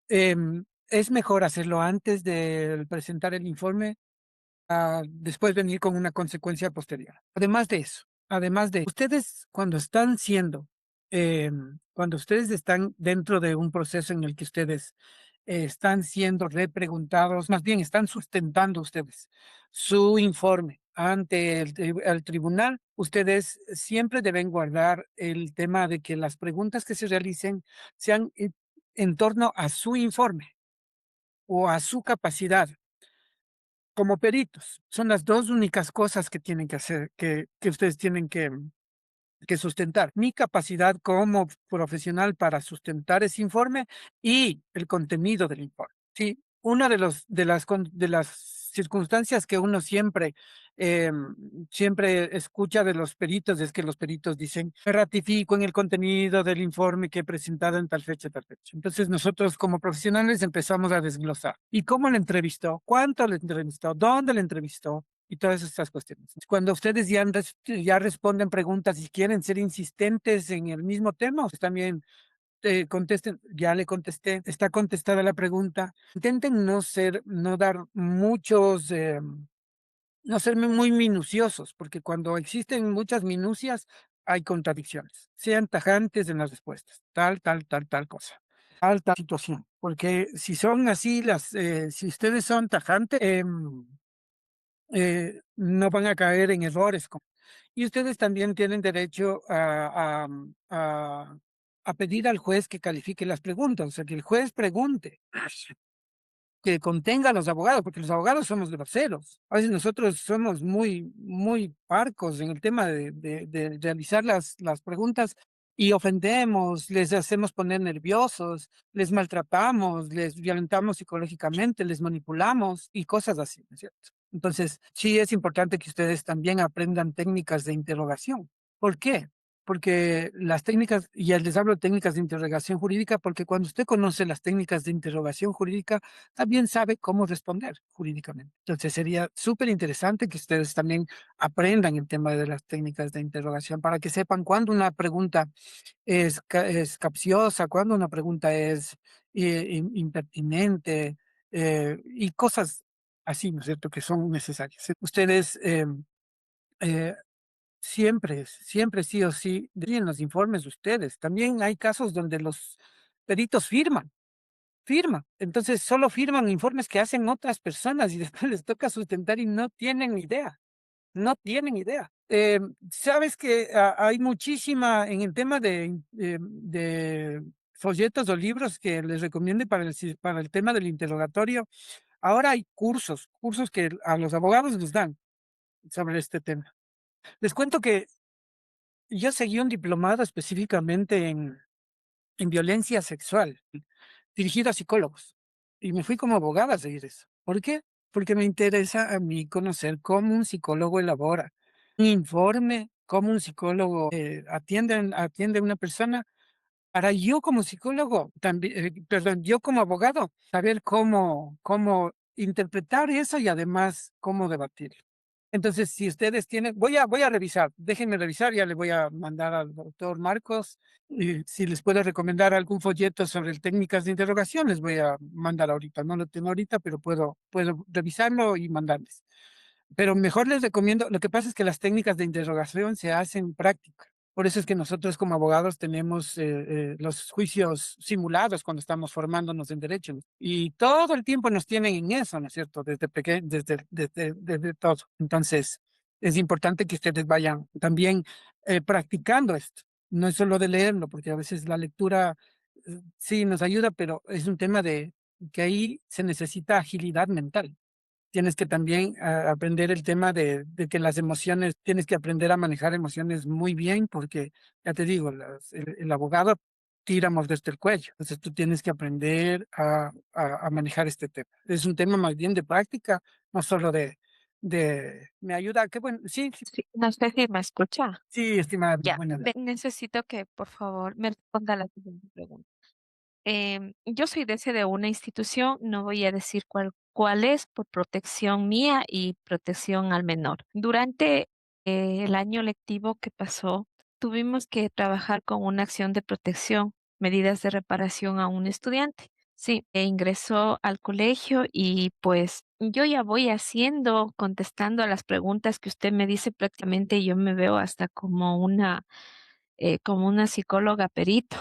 Speaker 1: Es mejor hacerlo antes de presentar el informe a después venir con una consecuencia posterior. Además de ustedes cuando ustedes están dentro de un proceso en el que ustedes están siendo repreguntados, más bien están sustentando ustedes su informe ante el tribunal, ustedes siempre deben guardar el tema de que las preguntas que se realicen sean en torno a su informe o a su capacidad como peritos. Son las dos únicas cosas que tienen que hacer, que ustedes tienen que sustentar. Mi capacidad como profesional para sustentar ese informe y el contenido del informe. Sí, una de las circunstancias que uno siempre escucha de los peritos es que los peritos dicen, me ratifico en el contenido del informe que he presentado en tal fecha, tal fecha. Entonces nosotros como profesionales empezamos a desglosar. ¿Y cómo le entrevistó? ¿Cuánto le entrevistó? ¿Dónde le entrevistó? Y todas estas cuestiones. Cuando ustedes ya responden preguntas y quieren ser insistentes en el mismo tema, ustedes también contesten, ya le contesté, está contestada la pregunta. Intenten no dar no ser muy minuciosos, porque cuando existen muchas minucias hay contradicciones. Sean tajantes en las respuestas, tal cosa. Tal situación, porque si son así, si ustedes son tajantes, no van a caer en errores. Y ustedes también tienen derecho a pedir al juez que califique las preguntas, o sea, que el juez pregunte, que contenga a los abogados, porque los abogados somos groseros. A veces nosotros somos muy parcos en el tema de realizar las preguntas y ofendemos, les hacemos poner nerviosos, les maltratamos, les violentamos psicológicamente, les manipulamos y cosas así, ¿no es cierto? Entonces, sí es importante que ustedes también aprendan técnicas de interrogación. ¿Por qué? Porque las técnicas, y ya les hablo de técnicas de interrogación jurídica, porque cuando usted conoce las técnicas de interrogación jurídica, también sabe cómo responder jurídicamente. Entonces sería súper interesante que ustedes también aprendan el tema de las técnicas de interrogación para que sepan cuándo una pregunta es capciosa, cuándo una pregunta es impertinente y cosas así, ¿no es cierto?, que son necesarias. Ustedes eh, siempre sí o sí, en los informes de ustedes. También hay casos donde los peritos firman. Entonces solo firman informes que hacen otras personas y después les toca sustentar y no tienen idea, no tienen idea. Sabes que hay muchísima en el tema de folletos o libros que les recomiende para el tema del interrogatorio. Ahora hay cursos que a los abogados les dan sobre este tema. Les cuento que yo seguí un diplomado específicamente en violencia sexual, dirigido a psicólogos, y me fui como abogada a seguir eso. ¿Por qué? Porque me interesa a mí conocer cómo un psicólogo elabora un informe, cómo un psicólogo atiende a una persona, para yo como psicólogo, también, perdón, yo como abogado, saber cómo interpretar eso y además cómo debatirlo. Entonces, si ustedes tienen, voy a revisar, déjenme revisar, ya le voy a mandar al doctor Marcos, y si les puedo recomendar algún folleto sobre técnicas de interrogación, les voy a mandar ahorita. No lo tengo ahorita, pero puedo revisarlo y mandarles. Pero mejor les recomiendo, lo que pasa es que las técnicas de interrogación se hacen práctica. Por eso es que nosotros como abogados tenemos los juicios simulados cuando estamos formándonos en derecho, ¿no? Y todo el tiempo nos tienen en eso, ¿no es cierto? Desde pequeño, desde todo. Entonces, es importante que ustedes vayan también practicando esto. No es solo de leerlo, porque a veces la lectura sí nos ayuda, pero es un tema de que ahí se necesita agilidad mental. Tienes que también aprender el tema de que las emociones, tienes que aprender a manejar emociones muy bien, porque ya te digo, el abogado tira desde el cuello. Entonces tú tienes que aprender a manejar este tema. Es un tema más bien de práctica, no solo me ayuda, qué bueno, sí, sí,
Speaker 5: Sí, no sé si me escucha.
Speaker 1: sí, estimada,
Speaker 5: Ya,
Speaker 1: buena.
Speaker 5: necesito que por favor me responda la siguiente pregunta. Yo soy de una institución, no voy a decir cuál es por protección mía y protección al menor. Durante el año lectivo que pasó, tuvimos que trabajar con una acción de protección, medidas de reparación a un estudiante. Sí, ingresó al colegio y pues yo ya voy haciendo, contestando a las preguntas que usted me dice prácticamente, yo me veo hasta como una psicóloga perito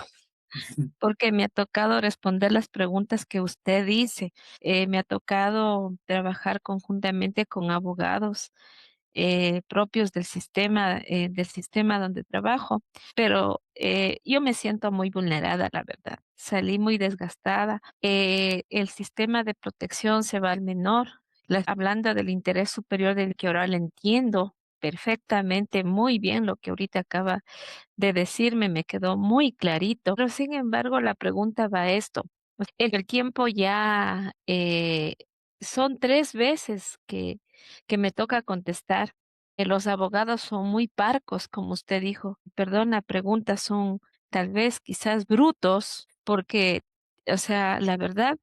Speaker 5: porque me ha tocado responder las preguntas que usted dice. Me ha tocado trabajar conjuntamente con abogados propios del sistema donde trabajo, pero yo me siento muy vulnerada, la verdad. Salí muy desgastada. El sistema de protección se va al menor. Hablando del interés superior del que ahora le entiendo perfectamente, muy bien lo que ahorita acaba de decirme, me quedó muy clarito, pero sin embargo la pregunta va a esto. El tiempo ya son 3 veces que me toca contestar. Los abogados son muy parcos, como usted dijo. Perdón, la pregunta son tal vez quizás brutos, porque, o sea, la verdad,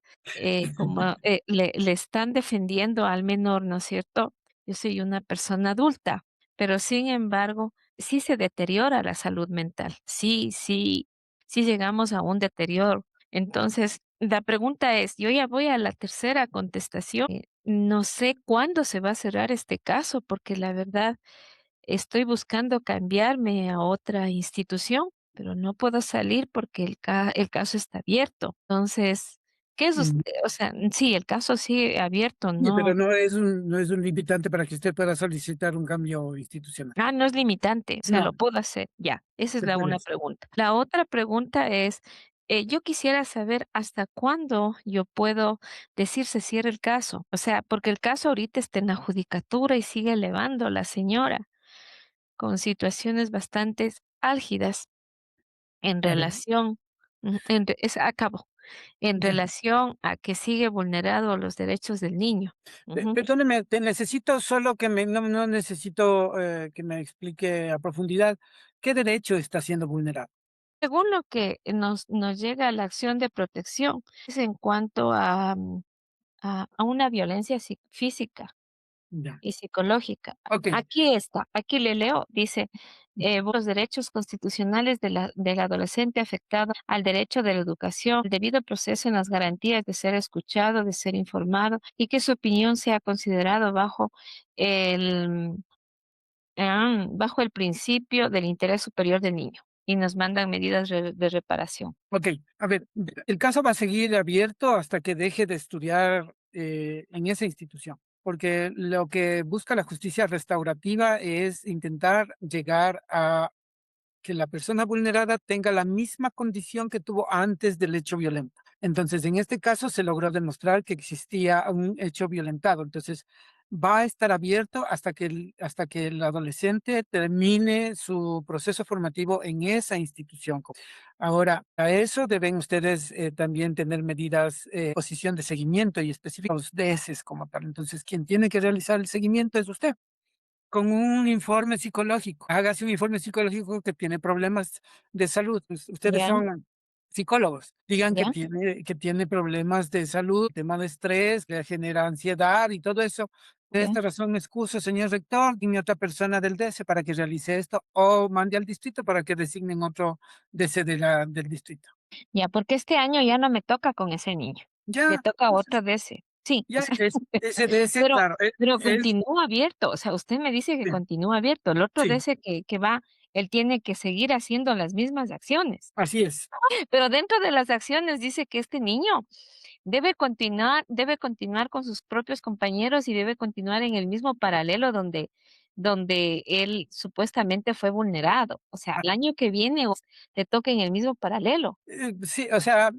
Speaker 5: como le están defendiendo al menor, ¿no es cierto? Yo soy una persona adulta, pero sin embargo, sí se deteriora la salud mental. Sí, sí, sí llegamos a un deterioro. Entonces, la pregunta es, yo ya voy a la tercera contestación. No sé cuándo se va a cerrar este caso, porque la verdad estoy buscando cambiarme a otra institución, pero no puedo salir porque el caso está abierto. Entonces, ¿qué es
Speaker 1: Mm,
Speaker 5: usted? O sea, sí, el caso sigue abierto,
Speaker 1: sí,
Speaker 5: no.
Speaker 1: pero no es un limitante para que usted pueda solicitar un cambio institucional.
Speaker 5: Ah, no es limitante, o sea,
Speaker 1: No,
Speaker 5: lo puedo hacer, ya. Esa es
Speaker 1: se
Speaker 5: la
Speaker 1: puede
Speaker 5: una
Speaker 1: hacer.
Speaker 5: pregunta. La otra pregunta es, yo quisiera saber hasta cuándo yo puedo decir se cierra el caso. O sea, porque el caso ahorita está en la judicatura y sigue elevando la señora con situaciones bastante álgidas en
Speaker 1: A ver,
Speaker 5: relación, acabo, en
Speaker 1: ya.
Speaker 5: relación a que sigue vulnerado los derechos del niño. Ujú.
Speaker 1: Perdóneme, te necesito solo no necesito que me explique a profundidad qué derecho está siendo vulnerado.
Speaker 5: Según lo que nos llega a la acción de protección, es en cuanto a una violencia física
Speaker 1: Ya.
Speaker 5: y psicológica.
Speaker 1: Ok.
Speaker 5: Aquí está, aquí le leo, dice, los derechos constitucionales del adolescente afectado al derecho de la educación, el debido proceso en las garantías de ser escuchado, de ser informado y que su opinión sea considerado el, bajo el principio del interés superior del niño y nos mandan medidas de reparación.
Speaker 1: Ok, a ver, el caso va a seguir abierto hasta que deje de estudiar en esa institución, porque lo que busca la justicia restaurativa es intentar llegar a que la persona vulnerada tenga la misma condición que tuvo antes del hecho violento. Entonces, en este caso se logró demostrar que existía un hecho violentado. Entonces, va a estar abierto hasta que el adolescente termine su proceso formativo en esa institución. Ahora, a eso deben ustedes también tener medidas, posición de seguimiento y específicos de ese como tal. Entonces, quien tiene que realizar el seguimiento es usted con un informe psicológico. Hágase un informe psicológico que tiene problemas de salud. Ustedes
Speaker 5: ¿Ya?
Speaker 1: son psicólogos. Digan
Speaker 5: ¿Ya?
Speaker 1: que tiene problemas de salud, tema de estrés, que genera ansiedad y todo eso. Por
Speaker 5: ¿Ya?
Speaker 1: esta razón, me excuso, señor rector, dime otra persona del DC para que realice esto o mande al distrito para que designen otro DC del distrito.
Speaker 5: Ya, porque este año ya no me toca con ese niño, le
Speaker 1: Ya,
Speaker 5: toca a otro de ese. Sí,
Speaker 1: Ya,
Speaker 5: o sea,
Speaker 1: ese,
Speaker 5: pero,
Speaker 1: claro,
Speaker 5: pero
Speaker 1: es,
Speaker 5: continúa abierto. O sea, usted me dice que
Speaker 1: sí,
Speaker 5: continúa abierto. El otro
Speaker 1: sí,
Speaker 5: dice que va, él tiene que seguir haciendo las mismas acciones.
Speaker 1: así es.
Speaker 5: Pero dentro de las acciones dice que este niño debe continuar con sus propios compañeros y debe continuar en el mismo paralelo donde él supuestamente fue vulnerado. O sea, el año que viene te toca en el mismo paralelo.
Speaker 1: Sí, o sea,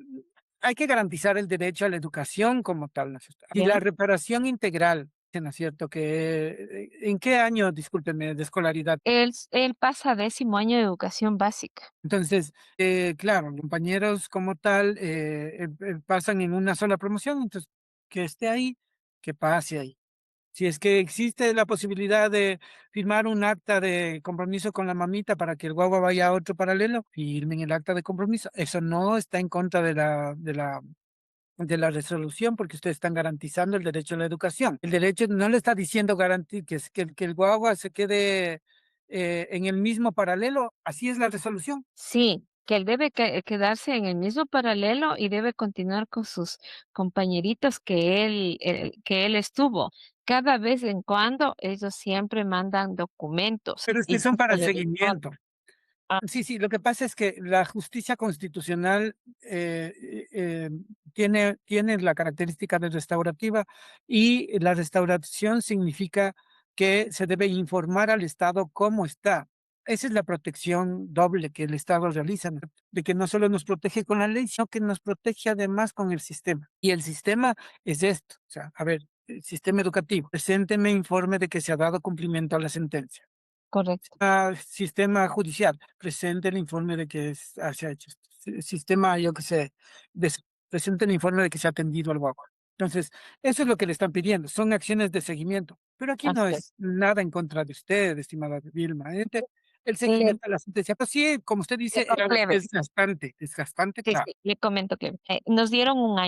Speaker 1: hay que garantizar el derecho a la educación como tal, ¿no es cierto? Y
Speaker 5: ¿Ya?
Speaker 1: la reparación integral, ¿no es cierto? Que, ¿en qué año, discúlpeme, de escolaridad?
Speaker 5: Él pasa a 10º año de educación básica.
Speaker 1: Entonces, claro, los compañeros como tal pasan en una sola promoción, entonces que esté ahí, que pase ahí. Si es que existe la posibilidad de firmar un acta de compromiso con la mamita para que el guagua vaya a otro paralelo, firmen el acta de compromiso. Eso no está en contra de la resolución porque ustedes están garantizando el derecho a la educación. El derecho no le está diciendo que el guagua se quede en el mismo paralelo. Así es la resolución.
Speaker 5: Sí, que él debe quedarse en el mismo paralelo y debe continuar con sus compañeritos que él estuvo. Cada vez en cuando ellos siempre mandan documentos
Speaker 1: Pero es que
Speaker 5: y
Speaker 1: son
Speaker 5: yo
Speaker 1: para
Speaker 5: se
Speaker 1: el
Speaker 5: le respondo.
Speaker 1: seguimiento.
Speaker 5: Ah,
Speaker 1: Sí, sí, lo que pasa es que la justicia constitucional tiene la característica de restaurativa y la restauración significa que se debe informar al Estado cómo está. Esa es la protección doble que el Estado realiza, ¿no? De que no solo nos protege con la ley, sino que nos protege además con el sistema. Y el sistema es esto, o sea, a ver, el sistema educativo. Presénteme informe de que se ha dado cumplimiento a la sentencia.
Speaker 5: correcto.
Speaker 1: Sistema judicial, presente el informe de que se ha hecho esto. Sistema, yo qué sé, presente el informe de que se ha atendido al guagua. Entonces, eso es lo que le están pidiendo, son acciones de seguimiento. Pero aquí no
Speaker 5: Así es.
Speaker 1: es nada en contra de usted, estimada Vilma. El
Speaker 5: Le,
Speaker 1: seguimiento a la sentencia. Pues sí, como usted dice, a ver,
Speaker 5: Clever,
Speaker 1: desgastante,
Speaker 5: sí,
Speaker 1: claro.
Speaker 5: sí, le comento, Clever. Nos dieron un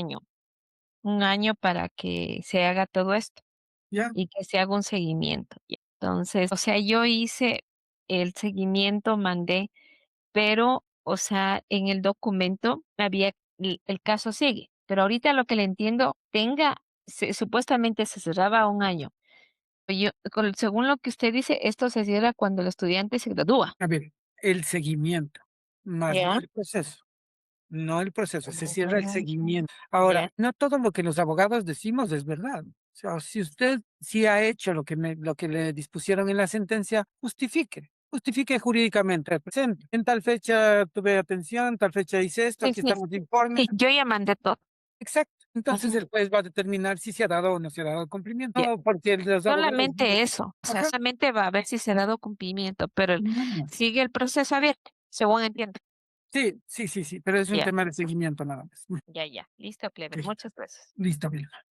Speaker 5: año para que se haga todo esto
Speaker 1: ¿Ya?
Speaker 5: y que se haga un seguimiento. Ya. Entonces, o sea, yo hice el seguimiento, mandé, pero, o sea, en el documento había, el caso sigue, pero ahorita lo que le entiendo, supuestamente se cerraba un año. Según lo que usted dice, esto se cierra cuando el estudiante se gradúa.
Speaker 1: A ver, el seguimiento, más no
Speaker 5: Ya,
Speaker 1: el proceso. No el proceso, se cierra el seguimiento.
Speaker 5: ya.
Speaker 1: Ahora, no todo lo que los abogados decimos es verdad. O sea, si usted sí ha hecho lo que le dispusieron en la sentencia, justifique jurídicamente. Presente. En tal fecha tuve atención, tal fecha hice esto,
Speaker 5: Sí,
Speaker 1: aquí
Speaker 5: sí,
Speaker 1: estamos de informe.
Speaker 5: sí, yo ya mandé todo.
Speaker 1: Exacto. Entonces
Speaker 5: Ujú.
Speaker 1: el juez va a determinar si se ha dado o no se ha dado cumplimiento.
Speaker 5: Ya.
Speaker 1: No, porque los abogados
Speaker 5: Solamente
Speaker 1: dicen,
Speaker 5: eso, o sea,
Speaker 1: ajá,
Speaker 5: solamente va a ver si se ha dado cumplimiento, pero
Speaker 1: no.
Speaker 5: sigue el proceso abierto, según entiendo.
Speaker 1: Sí, sí, sí, sí, pero es un
Speaker 5: Ya,
Speaker 1: tema de seguimiento nada más.
Speaker 5: ya, ya. Listo, Clever.
Speaker 1: Ok,
Speaker 5: Muchas gracias.
Speaker 1: listo, Vilma.